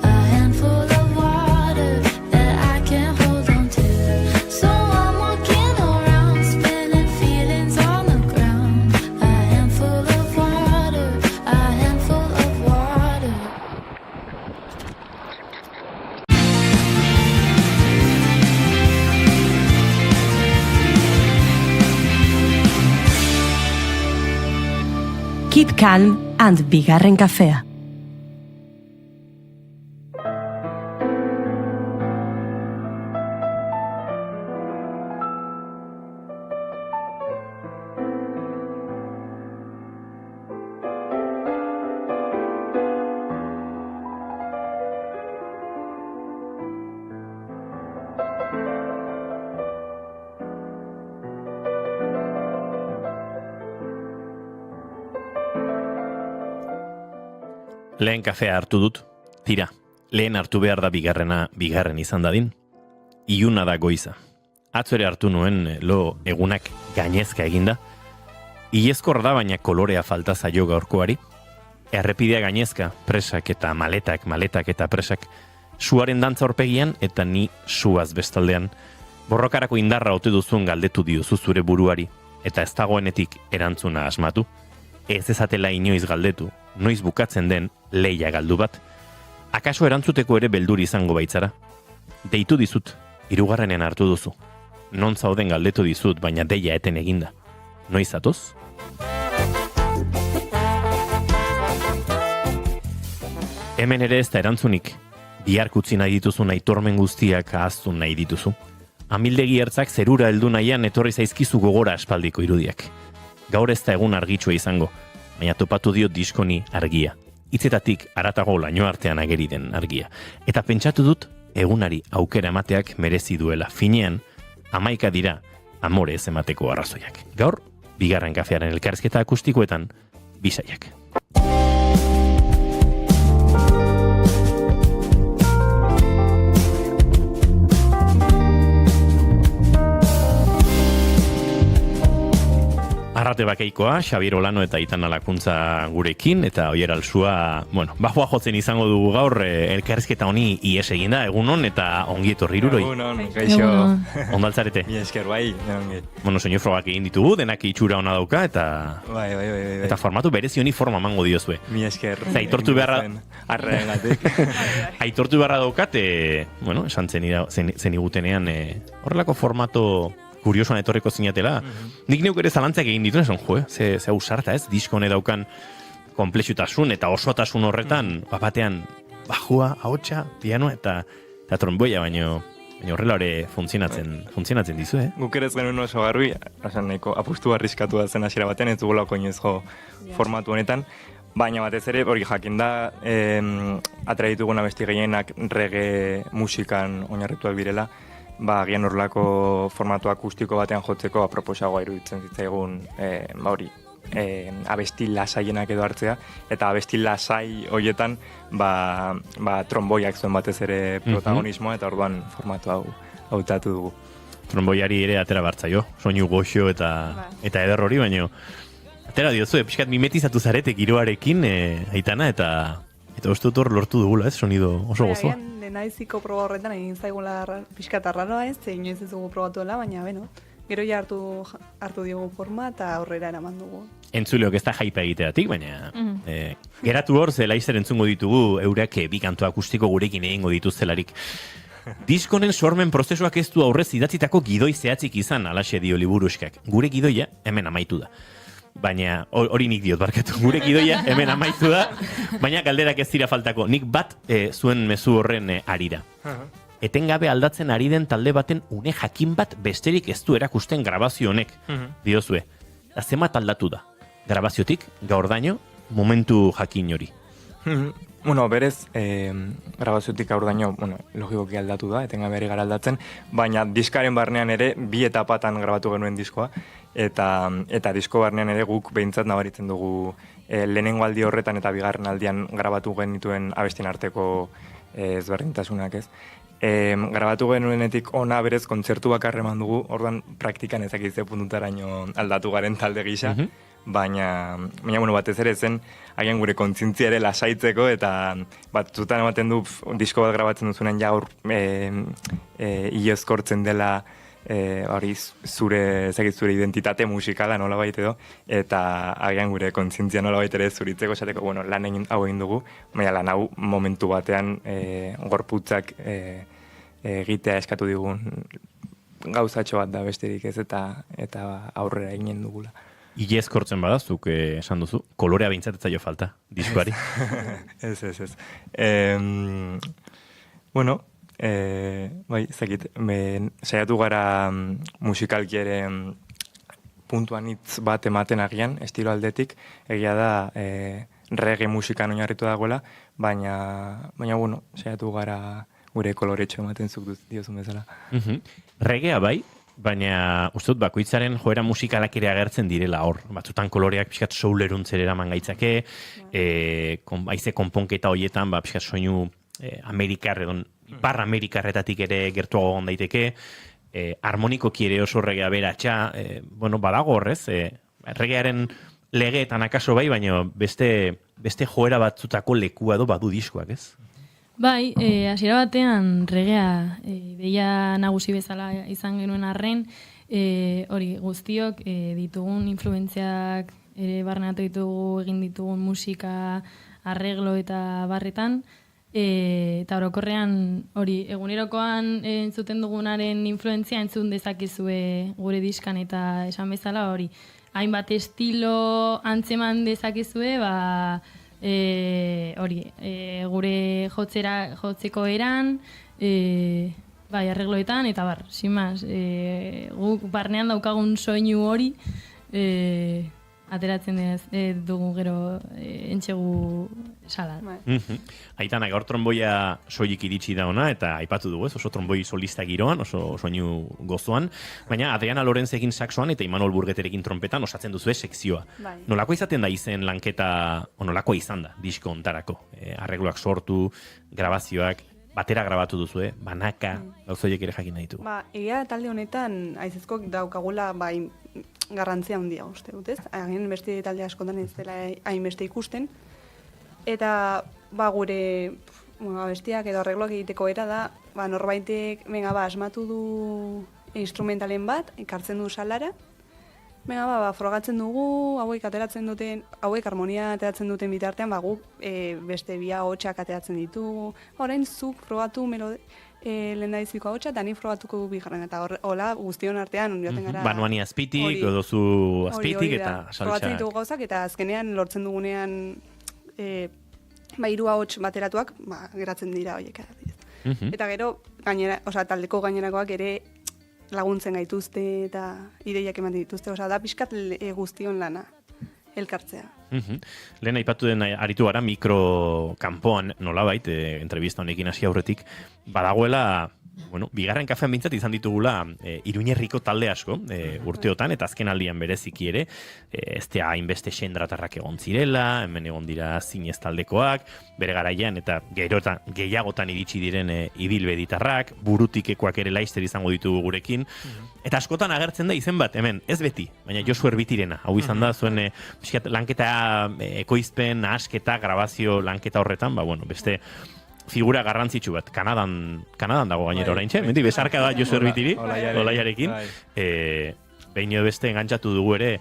a handful of water that I can't hold on to. So I'm walking around, spilling feelings on the ground. A handful of water, a handful of water. Keep calm and bigarren kafea. Lehen kafea hartu dut, tira, lehen hartu behar da bigarren izan dadin. Iluna da goiza. Atzo ere hartu nuen lo egunak gainezka eginda. Ilezkor da baina kolorea falta zaio gaurkoari. Errepidea gainezka, presak eta maletak eta presak, suaren dantza horpegian eta ni suaz bestaldean. Borrokarako indarra ote duzun galdetu diozu zure buruari, eta ez dagoenetik erantzuna asmatu. Ez ezatela inoiz galdetu, noiz bukatzen den leia galdu bat. Akaso erantzuteko ere beldur izango baitzara. Deitu dizut, Hirugarrenen hartu duzu. Non zauden galdetu dizut, baina deia eten eginda. Noiz zatoz? Hemen ere ez da erantzunik. Bihark utzi nahi dituzu aitormen guztiak ahaztu nahi dituzu. Amildegi ertzak zerura heldu nahian etorri zaizkizu gogora aspaldiko irudiak. Gaur ez da egun argitsua izango, baina topatu dio diskoni argia. Hitzetatik haratago laino artean ageri den argia. Eta pentsatu dut egunari aukera emateak merezi duela. Finean, 11 dira amore ez emateko arrazoiak. Gaur, bigarren kafearen elkarrizketa akustikoetan, bisaiak. Arrate bakeikoa, Xabier Olano eta Aitana Lakuntza gurekin, eta Oier Alsua, bajua jotzen izango dugu gaur, elkarrizketa honi ies eginda, egunon eta ongi etorri iruroi. Egunon, gaixo. Ondaltzarete? Mi esker, bai, ongi. Soinu frogak egin ditugu, denak itxura ona dauka, eta... Bai. Eta formatu berezi honi forma mango diozue. Mi esker. Aitortu beharra... Arregatik. Aitortu beharra daukat, esan zenigutenean, horrelako formato... kuriosoan etorriko zinatela. Nik neuk ere zalantzak egin dituen, esan, ze ausarta ez, disko hone daukan komplexutasun eta osotasun horretan, batean bajua, ahotsa, pianoa eta tromboia, baino horrela hori funtzionatzen dizu, Guk ere ez genuen oso garbi, nahiko apustu arriskatu da zen hasiera batean, ez dugulako inoizko formatu honetan, baina batez ere, hori jakinda, atera ditugun abesti gehienak reggae musikan oinarrituak direla, gian horrelako formatu akustiko batean jotzeko aproposagoa iruditzen zitzaigun abesti lasaienak edo hartzea, eta abesti lasai horietan tromboiak zuen batez ere protagonismoa, eta orduan formatu hau hautatu dugu. Tromboiari ere atera bartzaio, soinu goxo eta eder hori, baino atera diozu, pixkat mimetizatu zarete giroarekin, Aitana, eta uste dut hor lortu dugula, sonido oso gozoa. Naiziko proba horretan egin zaigula pixkat arraroa ez, inoiz ez dugu probatuela, baina gero ja hartu diogu forma eta aurrera eraman dugu. Entzuleok ez da jaipa egiteatik, baina geratu hor, ze laizzer entzungo ditugu eurak bi kantu akustiko gurekin egingo dituztelarik. Diskonen sormen prozesuak ez du aurrez idatzitako gidoi zehatzik izan, alaxe dio liburuskak. Gure gidoia hemen amaitu da. Baina hori nik diot barkatu, gure gidoia hemen amaitu da, baina galderak ez dira faltako. Nik bat zuen mezu horren arira. Etengabe aldatzen ari den talde baten une jakin bat besterik ez du erakusten grabazio honek, diozue. Zemat aldatu da, grabaziotik, gaurdaino, momentu jakin hori. Berez, grabaziotik gaurdaino, logikoki aldatu da, etengabe ari gara aldatzen, baina diskaren barnean ere, bi etapatan grabatu genuen diskoa, eta disko barnean ere guk behintzat nabaritzen dugu lehenengo aldi horretan eta bigarren aldian grabatu genituen abestien arteko ezberdintasunak ez. Grabatu genuenetik ona berez kontzertu bakarra eman dugu, orduan praktikan ezakitze puntutaraino aldatu garen talde gisa, baina batez ere zen hagen gure kontzientzia ere lasaitzeko eta batzutan ematen du disko bat grabatzen duzunen jaur iozkortzen dela hori zure identitate musikala nola baita edo, eta agian gure kontzientzia nola baita ere zuritzeko esateko, lan egin hau egin dugu, baina lan hau momentu batean gorputzak egitea eskatu digun gauzatxo bat da besterik ez, eta aurrera eginen dugula. Ile eskortzen badazuk, esan duzu, kolorea bintzatetza jo falta, diskoari. Ez. Zakit, saiatu gara musikalki ere puntuan hitz bat ematen agian, estilo aldetik, egia da reggae musikan oinarritu dagoela, baina saiatu gara gure koloretxo ematen zuk diozun bezala. Reggaea bai, baina uste dut bakoitzaren joera musikalak ere agertzen direla hor. Batzutan koloreak pixkat souleruntzera eraman gaitzake, haize konponketa horietan pixkat soinu amerikar edo ipar amerikarretatik ere gertuago egon daiteke, harmonikoki ere oso reggaea beratxa, badago horrez, reggaearen legeetan akaso bai, baina beste joera batzutako lekua edo badu diskoak, ez? Bai, hasiera batean reggaea deia nagusi bezala izan genuen arren, hori guztiok ditugun influentziak ere barneatu ditugu, egin ditugun musika, arreglo eta barretan, Eta orokorrean hori egunerokoan entzuten dugunaren influentzia entzun dezakezue gure diskan eta esan bezala hori hainbat estilo antzeman dezakezue gure jotzeko eran bai arregloetan eta sin más guk barnean daukagun soinu hori ateratzen dugu gero entxegu salan. Aitana, gaur tromboia soilik iritsi da ona, eta aipatu dugu, oso tromboi solista giroan, oso soinu gozoan, baina Adriana Lorenzekin saxoan eta Imanol Burgeterekin trompetan osatzen duzue sekzioa. Nolako izaten da izen lanketa, nolako izan da, disko ontarako? Arregloak sortu, grabazioak, batera grabatu duzue, banaka, gauzoiek ere jakin nahi du. Egia talde honetan aizezko daukagula garrantzia handia uste dut, ez? Hagen beste talde askotan ez dela hainbeste ikusten. Eta gure bestiak edo arregloak egiteko era da, norbaitek asmatu du instrumentalen bat, ekartzen du salara, frogatzen dugu, hauek harmonia ateratzen duten bitartean, guk beste bi ahotsak ateratzen ditugu. Orain zuk frogatu lehendabiziko ahotsa, eta ni frogatuko bigarren, eta hola guztion artean joaten gara. Banuani azpitik, edozu azpitik, eta saltsa. Frogatzen ditugu gauzak, eta azkenean lortzen dugunean hiru ahots bateratuak, geratzen dira horiek. Eta gero, taldeko gainerakoak ere laguntzen gaituzte eta ideiak ematen dituzte, da pixkat guztion lana, elkartzea. Lehen aipatu den aritu gara mikro kanpoan nolabait, entrevista honekin hasi aurretik, badagoela, bigarren kafean bintzat izan ditugula Iruñerriko talde asko urteotan, eta azken aldian bereziki ere, ez da hainbeste xendratarrak egon zirela, hemen egon dira zinez taldekoak, bere garaian eta gehiagotan iritsi diren ibilbeditarrak, burutikekoak ere laizter izango ditugu gurekin, eta askotan agertzen da izen bat, hemen, ez beti, baina Josu Erbitirena, hau izan da, zuen lanketa ekoizpen, nahasketa, grabazio lanketa horretan, beste figura garrantzitsu bat, Kanadan dago gainera oraintxe, mendik besarka da Josu Erbitiri, Olaiarekin, behin edo beste engantzatu dugu ere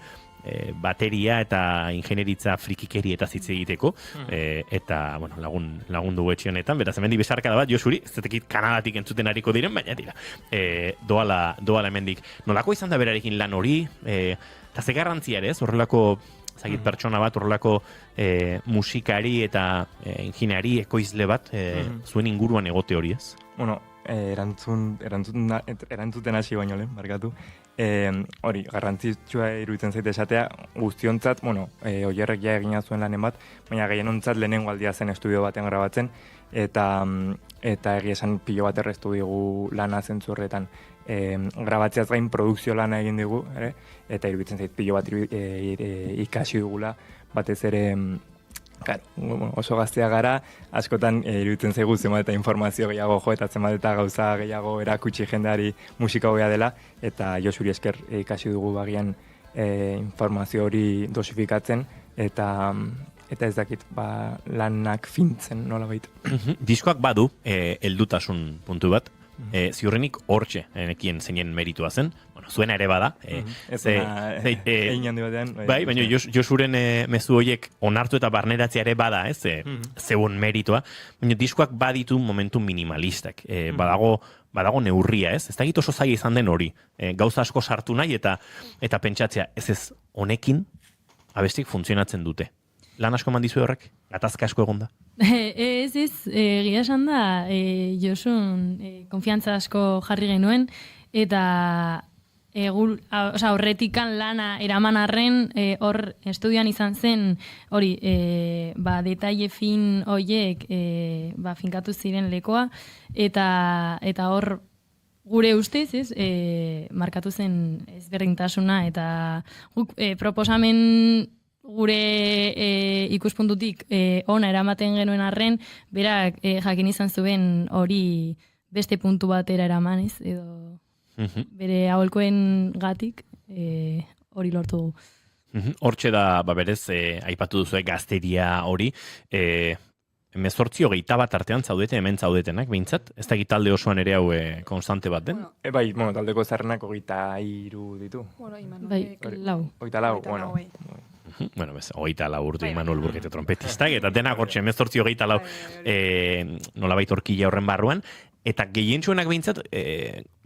bateria eta ingenieritza frikikeri eta hitz egiteko, eta lagun dugu etxe honetan, beraz hemendik besarka da bat Josuri, ez zetekit Kanadatik entzuten hariko diren, baina tira, doala hemendik. Nolako izan da berarekin lan hori, eta ze garrantzia ere, horrelako pertsona bat, horrelako musikari eta ingeniari ekoizle bat zuen inguruan egote hori ez? Erantzuten hasi baino lehen, barkatu. Hori, garrantzitsua iruditzen zaite esatea, guztiontzat, Oierrek ja egina zuen lanen bat, baina gehienontzat lehenengo aldia zen estudio baten grabatzen, eta egia esan pilo bat erreztu digu lana zentzu horretan. Grabatzeaz gain produkzio lana egin digu, eta iruditzen zait pilo bat ikasi dugula, batez ere oso gaztea gara, askotan iruditzen zaigu zenbat eta informazio gehiago eta zenbat eta gauza gehiago erakutsi jendeari musika hobea dela, eta Josuri esker ikasi dugu bagian informazio hori dosifikatzen, eta ez dakit, lanak fintzen nola baita. Diskoak badu, heldutasun puntu bat, ziurrenik hortxe nekien zeinen meritua zen, zuena ere bada. Egin handi batean. Bai, baina Josuren mezu horiek onartu eta barneratzea ere bada, zeuen meritua, baina diskoak baditu momentu minimalistak. Badago neurria, ez dakit oso zaila izan den hori. Gauza asko sartu nahi eta pentsatzea, ez honekin abestik funtzionatzen dute. Lan asko mandizu horrek? Gatazka asko egon da? Ez, egia esan da, Josun konfiantza asko jarri genuen, eta horretikan lana eraman arren, hor estudioan izan zen, hori, detaile fin horiek finkatu ziren lekoa, eta hor gure ustez, markatu zen ezberdintasuna, eta proposamen gure ikuspuntutik ona eramaten genuen arren, berak jakin izan zuen hori beste puntu batera eraman, edo bere aholkoen gatik hori lortu dugu. Hortxe da, berez, aipatu duzu gazteria hori, 18-20 artean zaudete, hemen zaudetenak, behintzat, ez da talde osoan ere hau konstante bat den? Bai, taldeko zarrenak 23 ditu. Bai, 4. 24, bueno. Bueno, bez, 24 urte Imanol Burgete trompetistak, eta denak hortxe 18 nolabait horkila horren barruan, eta gehientsuenak behintzat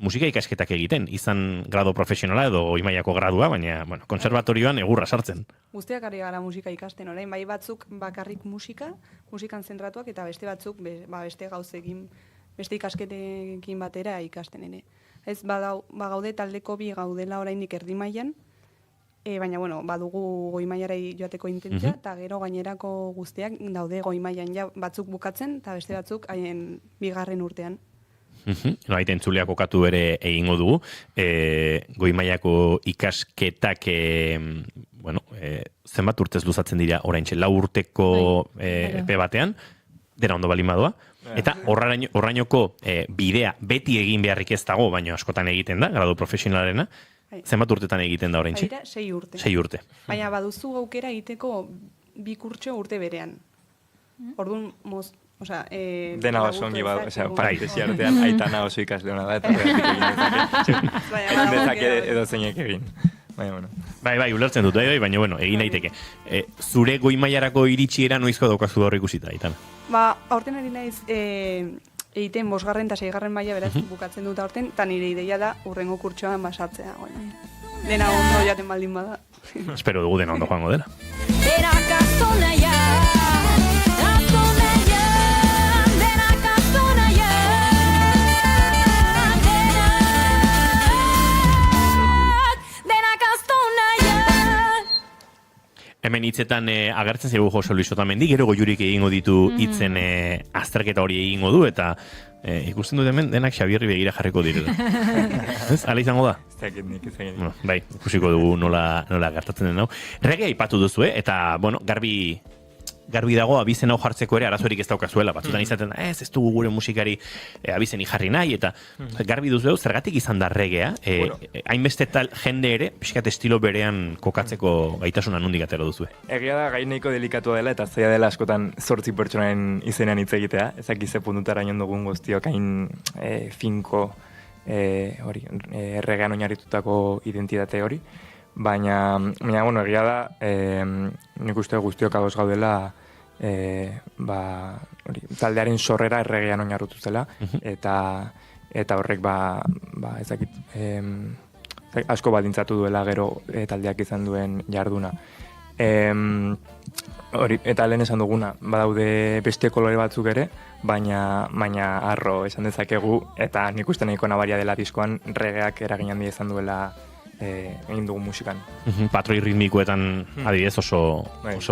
musika ikasketak egiten, izan grado profesionala edo goi-mailako gradua, baina bueno, konservatorioan egurra sartzen. Guztiak ari gara musika ikasten, orain bai batzuk bakarrik musikan zentratuak, eta beste batzuk beste gauzekin, beste ikasketekin batera ikasten ere. Ez bagaude taldeko bi gaudela orainik erdi mailan, baina bueno, badugu goi mailara joateko intentzia, eta gero gainerako guztiak daude goi mailan ja batzuk bukatzen, eta beste batzuk haien bigarren urtean. Noait entzuleak okatu ere egingo dugu, goi mailako ikasketak zenbat urtez luzatzen dira oraintxe, 4 urteko epe batean, dena ondo balin badoa, eta horrainoko bidea beti egin beharrik ez dago, baina askotan egiten da, gradu profesionalarena, zenbat urtetan egiten da oraintxe? 6 urte. 6 urte. Baina baduzu aukera egiteko 2 kurtso urte berean. Orduan, dena oso ongi parentesi artean, Aitana oso ikasle hona da, eta dezake edo zeinek egin. Bai, ulertzen dut, baina bueno, egin daiteke. Zure goi mailarako iritsiera noizko daukazu hor ikusita, Aitana? Aurten ari naiz egiten 5. eta 6. maila beraz bukatzen dut aurten, eta nire ideia da urrengo kurtsoan basartzea. Dena ondo jaten baldin bada. Espero dugu dena ondo joango dela. Hemen hitzetan agertzen zaigu Jose Luis Otamendi, gero Goiurik egingo ditu hitzen azterketa hori egingo du, eta ikusten dut hemen denak Xabierri begira jarriko direla. Ez? Hala izango da? Ez dakit nik. Bueno, bai, ikusiko dugu nola gertatzen den hau. Reggae aipatu duzu, eta bueno, garbi dago abizen hau jartzeko ere arazorik ez daukazuela. Batzutan izaten da, ez dugu gure musikari abizeni jarri nahi, eta garbi duzu, zergatik izan da reggaea, hainbeste tal jende ere, pixkat estilo berean kokatzeko gaitasuna nondik atera duzu. Egia da, gai nahiko delikatua dela, eta zaila dela askotan 8 pertsonaren izenean hitz egitea, ezak ize puntutara nion dugun guztiok hain finko reggaean oinarritutako identitate hori. Baina, bueno, egia da, nik uste guztiok ados gaudela taldearen sorrera erregean oinarritu zela, eta horrek ezakit, asko baldintzatu duela gero taldeak izan duen jarduna. Eta lehen esan duguna, badaude beste kolore batzuk ere, baina arro esan dezakegu, eta nik uste nahiko nabaria dela diskoan regeak eragin handia izan duela egin dugu musikan. Patroi ritmikoetan adibidez oso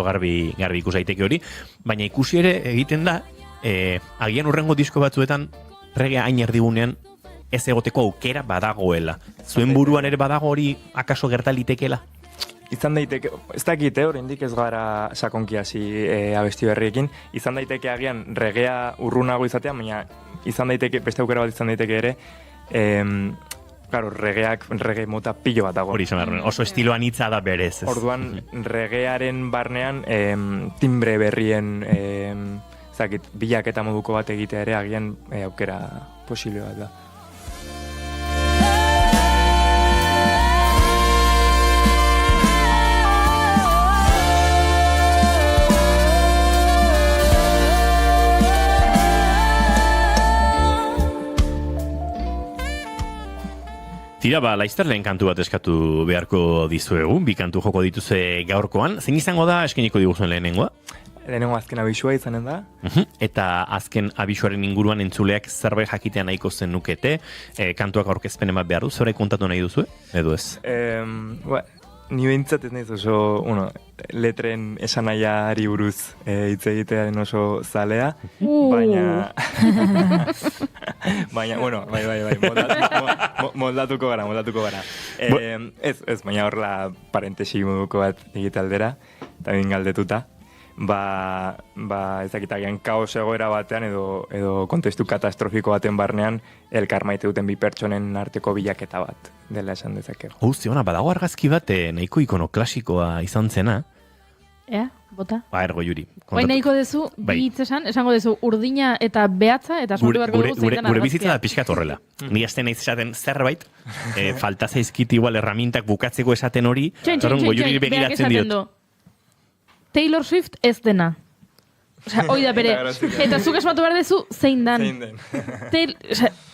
garbi ikus daiteke hori, baina ikusi ere egiten da, agian urrengo disko batzuetan reggae hain erdigunean ez egoteko aukera badagoela. Zuen buruan ere badago hori akaso gertalitekeela? Izan daiteke, ez dakit, oraindik ez gara sakonki hasi abesti berriekin, izan daiteke agian reggaea urrunago izatea, baina izan daiteke, beste aukera bat izan daiteke ere, claro, reggae mota pilo bat dago. Hori oso estiloan hitza da berez. Orduan, reggaearen barnean timbre berrien bilaketa moduko bat egitea ere agian aukera posible bat da. Tira, Laizter lehen kantu bat eskatu beharko dizuegu, 2 kantu joko dituzue gaurkoan. Zein izango da eskeniko diguzuen lehenengoa? Lehenengo azken abisua izanen da. Eta azken abisuaren inguruan entzuleak zerbait jakitea nahiko zen nukete, kantuak aurkezpen emat behar du, zure kontatu nahi duzue, edo ez? Ni behintzat ez nahiz oso, letren esanaiari buruz hitz egitean oso zalea, baina, bueno, bai, moldatuko gara. Ez, baina horrela parentesi moduko bat egite aldera, eta bin galdetuta, ezakitagian kaos egoera batean edo kontestu katastrofiko baten barnean elkar maite duten 2 pertsonen arteko bilaketa bat dela esan dezakegu. Ziona, badago argazki bat nahiko ikono klasikoa izan zena. Bota? Ergo Juri. Baina nahiko dezu, bi hitz esango dezu urdina eta behatza, eta asmatu beharko dugu zeitan argazkia. Gure bizitza da pixkat horrela. Ni hasten naiz esaten zerbait, falta zaizkit igual erramintak bukatzeko esaten hori, txain, Goiuri begiratzen diot. Taylor Swift ez dena. Osea, hoi da bere. Eta zuk asmatu behar dezu zein dan.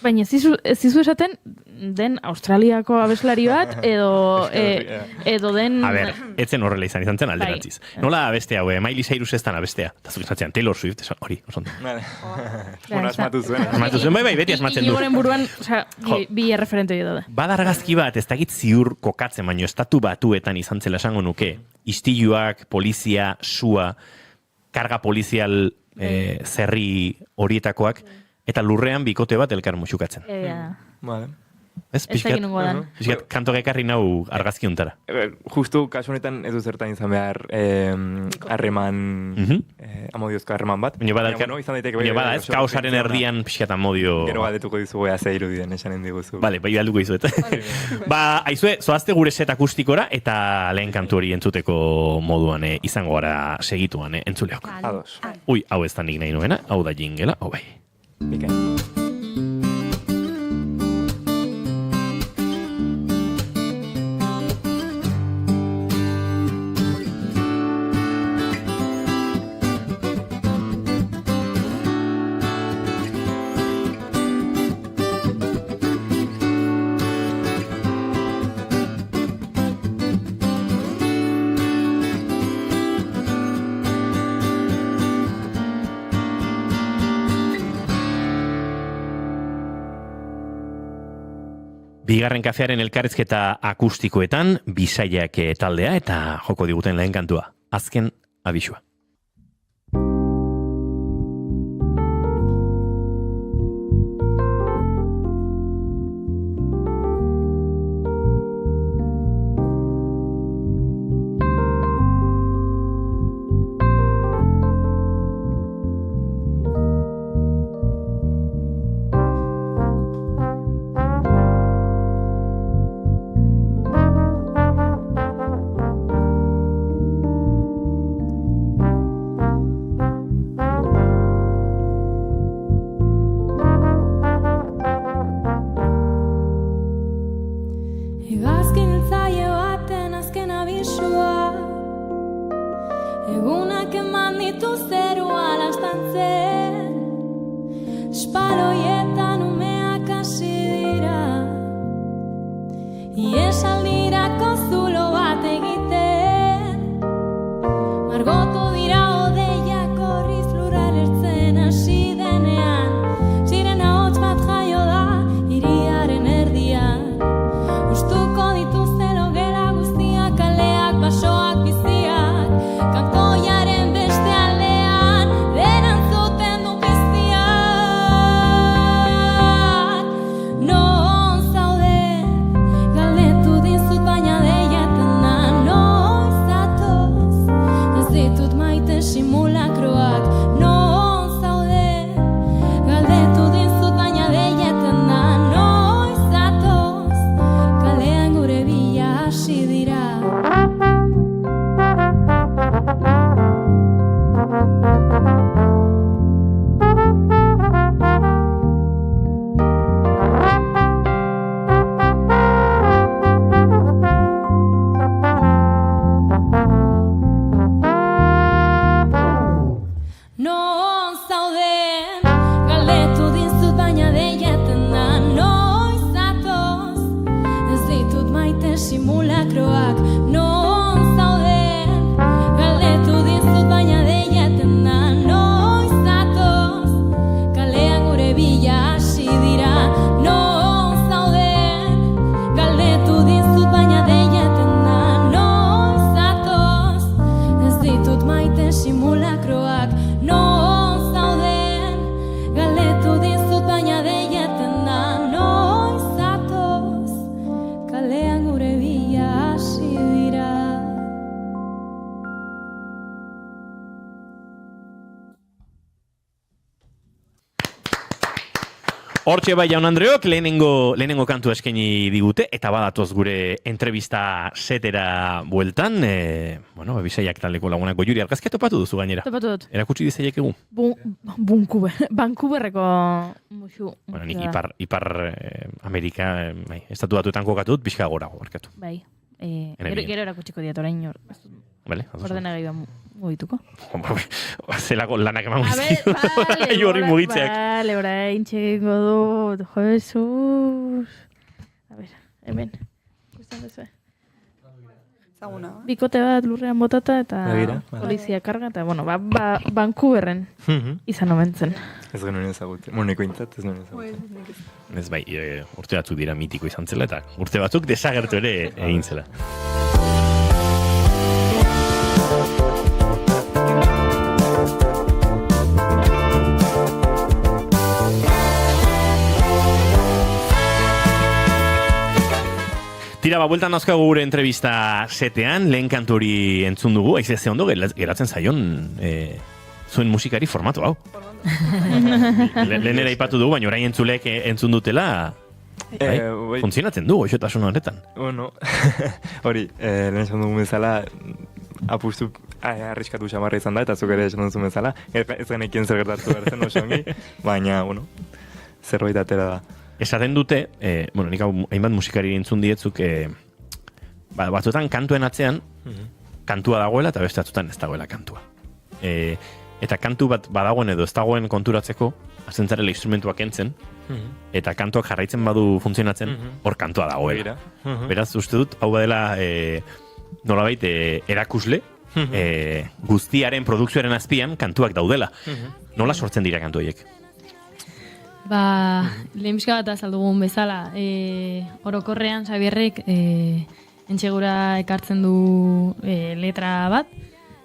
Baina ez zizu esaten den Australiako abeslari bat edo den... A ber, etzen horrela izan zen alderantziz. Nola abeste hau, Miley Cyrus ez dan abestea. Eta zuk esatzean, Taylor Swift, hori, oso ondo. Bueno, asmatu zuen. Asmatu zuen, bai, beti asmatzen du. Inigoren buruan, bi referente hori daude. Bada argazki bat, ez dakit ziur kokatzen, baino estatu batuetan izan zela esango nuke. Istiluak, polizia, sua, karga polizial zerri horietakoak, eta lurrean bikote bat elkar musukatzen. Vale. Ez pixkat kanto gekarri nau argazki untara. Justu kasu honetan ez du zertan izan behar harreman, amodiozko harreman bat. Baina bada, ez kaosaren erdian pixkat amodio... Gero galdetuko dizugu ze irudien esanen diguzu. Bale, bai galduko dizuet. Aizue, zoazte gure set akustikora eta lehen kantu hori entzuteko moduan izango gara segituan entzuleok. Ados. Ui, hau ez da nik nahi nuena, hau da jingela, hau bai. Bigarren kafearen elkarrizketa akustikoetan, Bisaiak taldea eta joko diguten lehen kantua. Azken abisua. Hortxe bai jaun Andreok, lehenengo kantu eskaini digute, eta badatoz gure entrevista setera bueltan, Bisaiak taldeko lagunak Goiuri argazkia topatu duzu gainera. Topatu dut. Erakutsi dizaiek egun? Vancouverreko musu. Bueno, nik ipar Amerika, estatu batuetan kokatut, pixka gorago barkatu. Bai. Gero erakutsiko diat orain hor. Vale, ordena gai mugituko. Zelako lanak eman A ver, guztitu. Horri mugitzeak. Vale, orain txegingo dut. Jesus. A ver, hemen. Ikusten duzu. Zaguna. Bikote bat lurrean botata eta Begira, vale. polizia karga eta, bueno, Vancouverren izan omen zen. Ez genuen ezagutzen. Moneko intzat, ez genuen ezagutzen. Ez bai, urte batzuk dira mitiko izan zela, eta urte batzuk desagertu ere egin zela. Tira, bueltan dauzkagu gure entrevista setean, lehen kantu hori entzun dugu, aiz ez ondo geratzen zaion zuen musikari formatu hau. Lehenera ipatu dugu, baina orain entzulek entzun dutela, funtzionatzen du, goxotasun horretan. Bueno, hori, lehen esan dugu bezala, apustu arriskatu xamarra izan da, eta zuk ere esan duzu bezala, ez genekien zer gertatu behar zen oso ongi, baina, bueno, zerbait atera da. Esaten dute, nik hainbat musikari entzun dietzuk, batzuetan kantuen atzean, kantua dagoela eta beste batzuetan ez dagoela kantua. Eta kantu bat badagoen edo ez dagoen konturatzeko, azentzarela instrumentuak entzen, eta kantuak jarraitzen badu funtzionatzen, hor kantua dagoela. Beraz, uste dut, hau badela nolabait erakusle, guztiaren produkzioaren azpian kantuak daudela. Nola sortzen dira kantu horiek? Lehenbizka bat azaldugun bezala, orokorrean Xabierrek entxegura ekartzen du letra bat,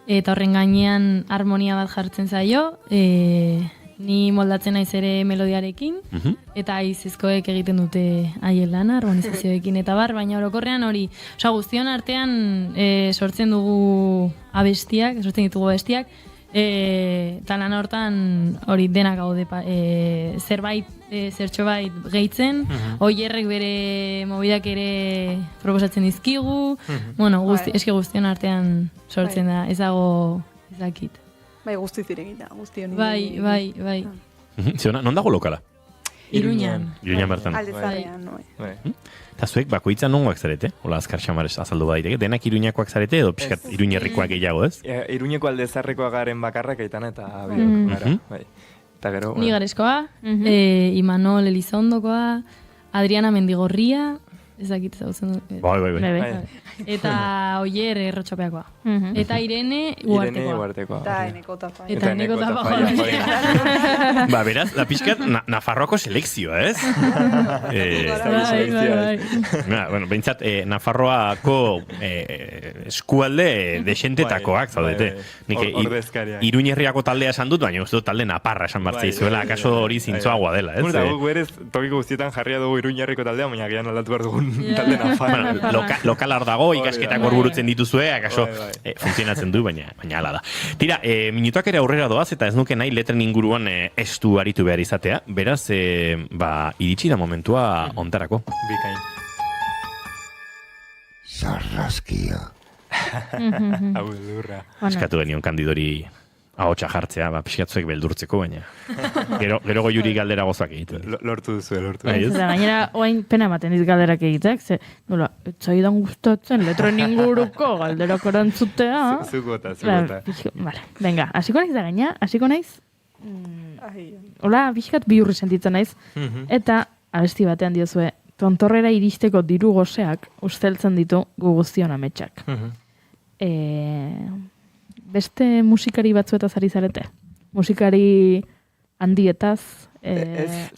eta horren gainean harmonia bat jartzen zaio, ni moldatzen naiz ere melodiarekin, eta aizezkoek egiten dute haien lana, harmonizazioekin eta bar, baina orokorrean hori, guztion artean sortzen ditugu abestiak, eta lan hortan hori denak gaude zerbait, zertxo bait gehitzen, oierrek bere mobidak ere proposatzen dizkigu, bueno, eski guztion artean sortzen da, ez dago ezakit. Bai, guzti ziregita, guzti honi. Bai. Ziona, non dago lokala? Iruñan. Iruñan bertan. Aldezarean, bai. Eta zuek bakoitza nongoak zarete? Hola, azkar xamarez azaldu badaiteke. Denak iruñakoak zarete edo pixkat iruñerrikoak gehiago, ez? Iruñeko aldezarrekoa garen bakarrak aitan eta biok gara. Eta gero... Ni garezkoa, Imanol Elizondokoa, Adriana Mendigorria, ezakit zautzen dut. Bai. Eta Oier Errotxopeakoa. Eta Irene Uartekoa. Eta Eneko Tafaia. Eta Eneko Tafaia. Beraz, da pixkat Nafarroako selekzioa, ez? Bueno, behintzat, Nafarroako eskualde desentetakoak zaudete. Iruñerriako taldea esan dut, baina uste dut talde Naparra esan bartzei zuela, akaso hori zintzoagoa dela, ez? Eta guk berez, tokiko guztietan jarria dugu Iruñerriko taldea, baina gian aldatu behar dugun talde Nafarra. Lokal hor dago, ikasketak hor burutzen dituzue, akaso funtzionatzen du, baina hala da. Tira, minutak ere aurrera doaz, eta ez nuke nahi letren inguruan estu aritu behar izatea, beraz, iritsi da momentua ontarako. Bikain. Sarraskia. Hau durra. Eskatu genion kandidori ahotsa jartzea, pixkatzuek beldurtzeko, baina gero goiuri galdera gozoak egiten. Lortu duzu. Gainera, oain pena ematen dit galderak egitek, ze, nola, etzaidan gustatzen, letren inguruko galderak erantzutea. Zugota. Vale, venga, hasiko naiz da gaina, hasiko naiz, hola, pixkat bihurri sentitzen naiz, eta abesti batean diozue, tontorrera iristeko diru goseak usteltzen ditu gu guztion ametsak. Beste musikari batzuetaz ari zarete? Musikari handietaz?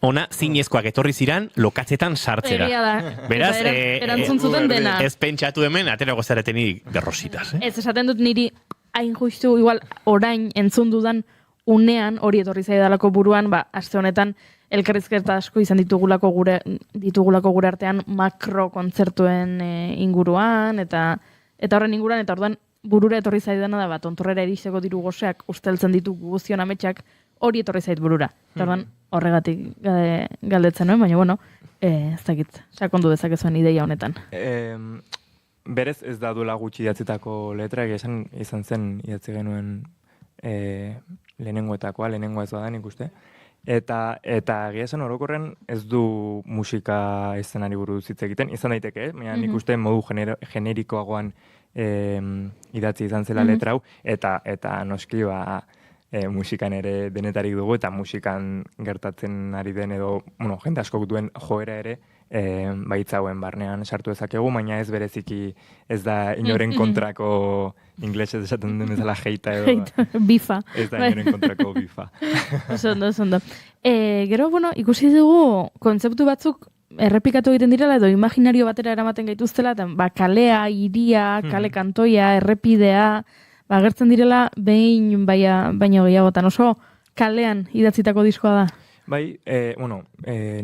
Ona zinezkoak etorri ziran lokatzetan sartzera. Egia da. Beraz, erantzun zuten dena. Ez pentsatu hemen, aterago zaretenik berrositas. Ez esaten dut niri hain justu igual orain entzun dudan unean hori etorri zaidalako buruan, aste honetan elkarrizketa asko izan ditugulako gure artean makro kontzertuen inguruan, eta horren inguruan, eta orduan burura etorri zaidana da, tontorrera iristeko diru goseak usteltzen ditu guztion ametsak, hori etorri zait burura. Eta orduan horregatik galdetzen nuen, baina bueno, ez dakit, sakondu dezakezuen ideia honetan. Berez ez da duela gutxi idatzitako letra, izan zen idatzi genuen lehenengoa ez badan ikuste. Eta egia esan orokorren ez du musika eszenari buruz hitz egiten, izan daiteke, nik uste modu generikoagoan idatzi izan zela letra hau, eta noski musikan ere denetarik dugu, eta musikan gertatzen ari den edo, jende askok duen joera ere, baitzauen barnean sartu ezakegu, baina ez bereziki ez da inoren kontrako inglesez esaten den bezala heita edo. Bifa. Ez da inoren kontrako bifa. Oso ondo. Gero, ikusi dugu kontzeptu batzuk errepikatu egiten direla edo imaginario batera eramaten gaituztela, eta kalea, iria, kale kantoia, errepidea, agertzen direla behin baino gehiagotan. Oso kalean idatzitako diskoa da. Bai,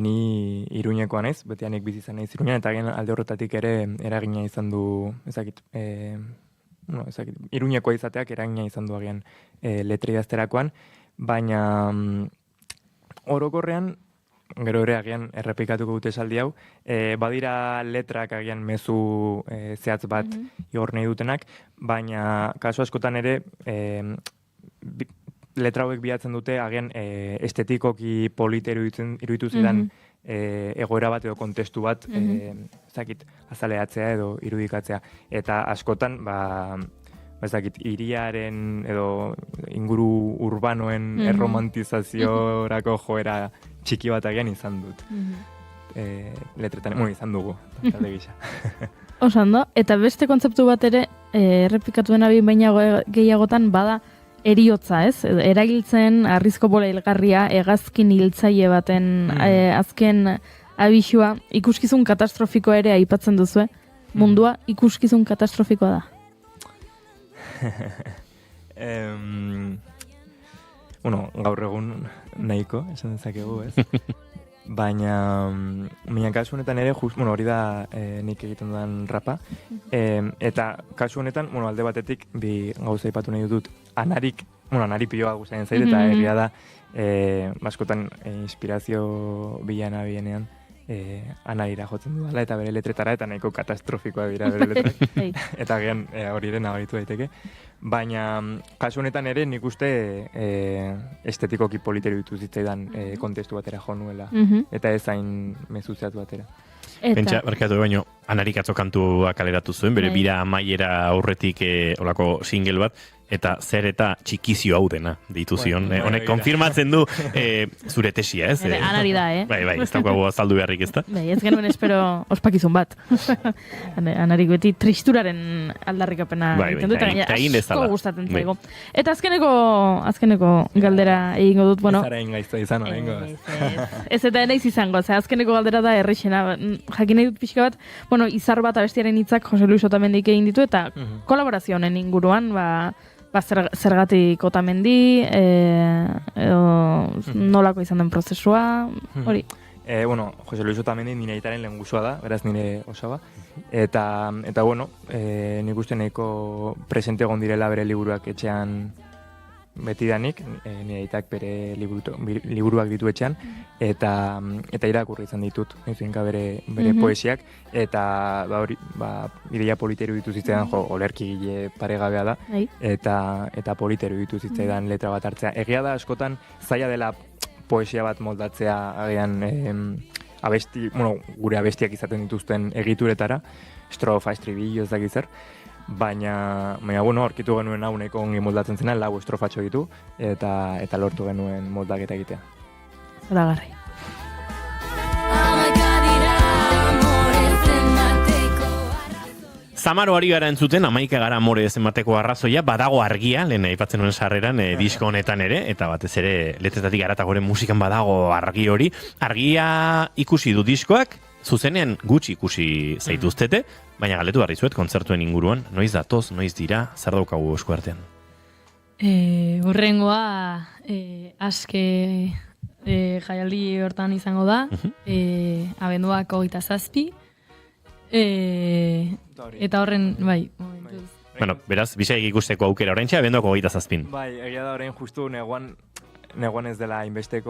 ni Iruñekoa naiz, betianik bizi izan naiz Iruñan, eta alde horretatik ere eragina izan du, Iruñekoa izateak eragina izan du agian letra idazterakoan, baina orokorrean, gero ere agian errepikatuko dute esaldi hau, badira letrak agian mezu zehatz bat igor nahi dutenak, baina kasu askotan ere letra hauek bilatzen dute agian estetikoki polite iruditu zidan egoera bat edo kontestu bat azaleatzea edo irudikatzea. Eta askotan, iriaren edo inguru urbanoen erromantizaziorako joera txiki bat agian izan dut. Letretan, izan dugu, talde gisa. Osando, eta beste kontzeptu bat ere, errepikatu dena baina gehiagotan bada eriotza, ez? Eragiltzen arrizko bola hilgarria, hegazkin hiltzaile baten azken abisua, ikuskizun katastrofikoa ere aipatzen duzue. Mundua ikuskizun katastrofikoa da. Gaur egun nahiko, esan dezakegu, ez? Baina kasu honetan ere, hori da nik egiten dudan rapa, eta kasu honetan, alde batetik, bi gauza aipatu nahi dut, anari piloa gustatzen zait, eta egia da, askotan inspirazio bilana bienean, anarira jotzen dudala, eta bere letretara, eta nahiko katastrofikoa dira bere letrak, eta agian hori ere nabaritu daiteke. Baina, kasu honetan ere, nik uste estetikoki politeru ditu zitzaidan kontestu batera jo nuela, eta ez hain mezuzeatu batera. Pentsa, barkatu baino, anarik atzo kantua kaleratu zuen, bere bira amaiera aurretik olako single bat, eta zer eta txikizio hau dena deitu zion. Honek konfirmatzen du zure tesia, ez? Anari da, Bai, ez daukagu azaldu beharrik, ez da? Bai, ez genuen espero ospakizun bat. Anarik beti tristuraren aldarrikapena egiten dut, eta asko gustatzen zaigo. Eta azkeneko galdera egingo dut, Ez ara ingaiztua izan, orengo. Ez eta naiz izango, azkeneko galdera da errexena. Jakin nahi dut pixka bat, izar bat abestiaren hitzak Jose Luis Otamendik egin ditu, eta kolaborazio honen inguruan, zergatik Otamendi, nolako izan den prozesua, hori. Jose Luis Otamendi nire aitaren lehengusua da, beraz nire osaba, eta nik uste nahiko presente egon direla bere liburuak etxean betidanik, nire aitak bere liburuak ditu etxean, eta irakurri izan ditut, bere poesiak, eta ideia politeru ditu zitzaidan, olerkigile paregabea da, eta politeru ditu zitzaidan letra bat hartzea. Egia da askotan zaila dela poesia bat moldatzea agian gure abestiak izaten dituzten egituretara, estrofa, estribillo, ez dakit zer, baina aurkitu genuen hau nahiko ongi moldatzen zena, 4 estrofatxo ditu, eta lortu genuen moldaketa egitea. Zoragarri. Zamaro ari gara entzuten, 11 gara amore zenbateko arrazoia, badago argia, lehen aipatzen nuen sarreran, disko honetan ere, eta batez ere letretatik aratagoren musikan badago argi hori. Argia ikusi du diskoak, zuzenean gutxi ikusi zaituztete, baina galdetu barri zuet kontzertuen inguruan, noiz datoz, noiz dira, zer daukagu esku artean? Hurrengoa aske jaialdi hortan izango da, abenduak 27, eta horren, bai. Beraz, bisaik ikusteko aukera oraintxe, abenduak 27. Bai, egia da orain justu negoan ez dela inbeste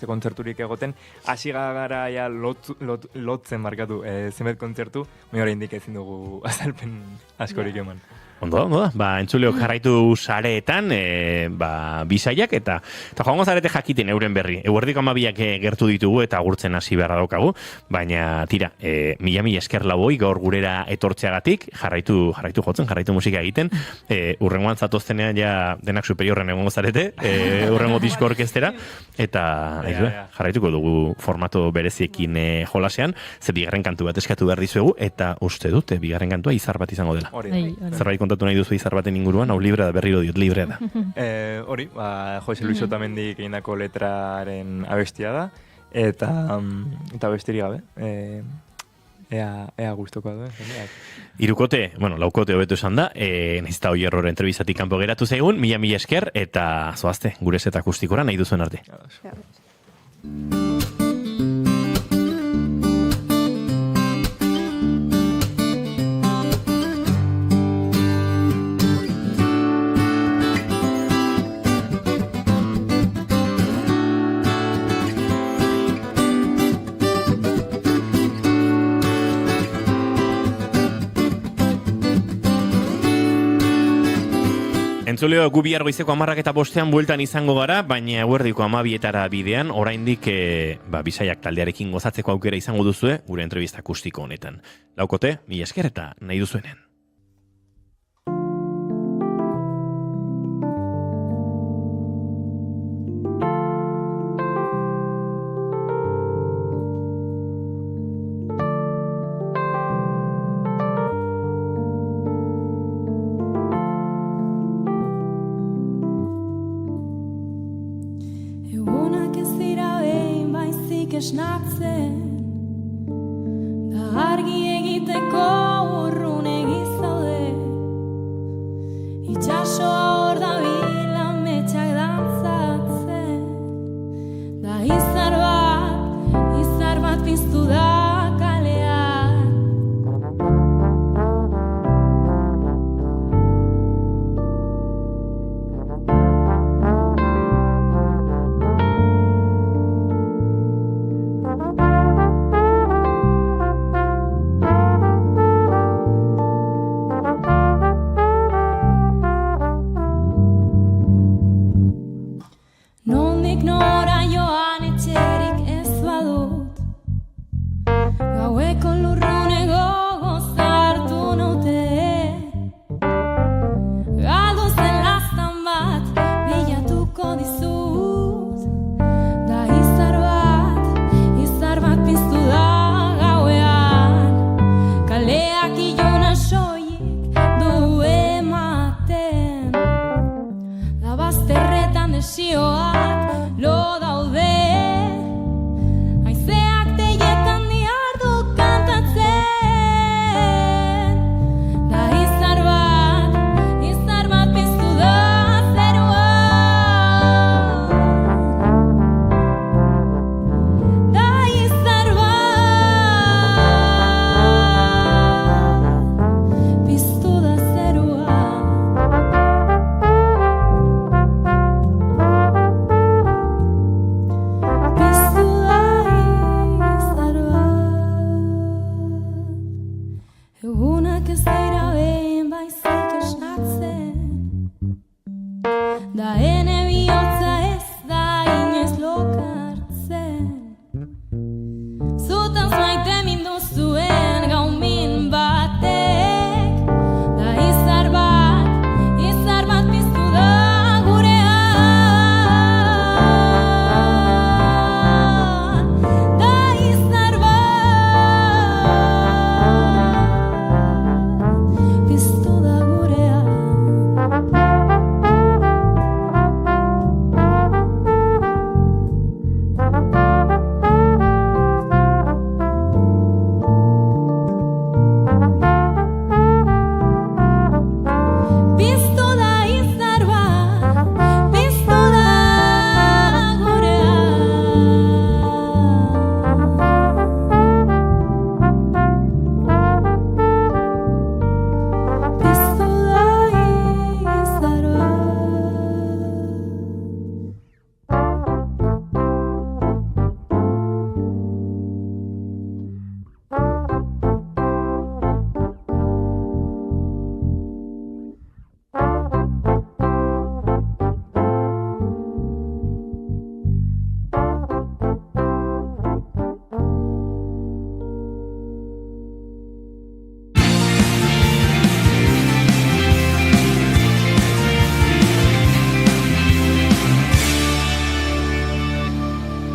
kontzerturik egoten, hasi gara ja lotzen markatu zenbait kontzertu, oraindik ezin dugu azalpen askorik eman. Ondo da. Ba, entzuleok jarraitu sareetan, bisaiak eta joango zarete jakiten euren berri. Eguerdik 12 gertu ditugu eta agurtzen hasi beharra daukagu, baina tira, mila esker laboi gaur gurera etortzeagatik, jarraitu jotzen, jarraitu musika egiten, urrengoan zatoztenean ja denak superiorren egongo zarete, urrengo disko orkestera, eta jarraituko dugu formato bereziekin jolasean, ze bigarren kantu bat eskatu behar dizuegu, eta uste dute bigarren kantua izar bat izango dela. Zerbait kontatu nahi duzu izar baten inguruan, hau librea da, berriro diot, librea da. Hori, Jose Luis Otamendik egindako letraren abestia da, eta besterik gabe. Ea guztoko da. Irukote, laukote hobetu esan da, nahiz eta hoi errore entrebistatik kanpo geratu zaigun, mila esker, eta zoazte, gure set akustikora nahi duzuen arte. Entzuleo, gu bihar goizeko 10:05 bueltan izango gara, baina eguerdiko 12:00 bidean, oraindik bisaiak taldearekin gozatzeko aukera izango duzue, gure entrevista akustiko honetan. Laukote, mila esker eta nahi duzuenen. Esnatzen da argi egiteko urrun egizaude itxasoa hor da bila metxak dantzatzen da izar bat piztu da kalean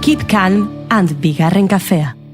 Keep calm and bigarren kafea.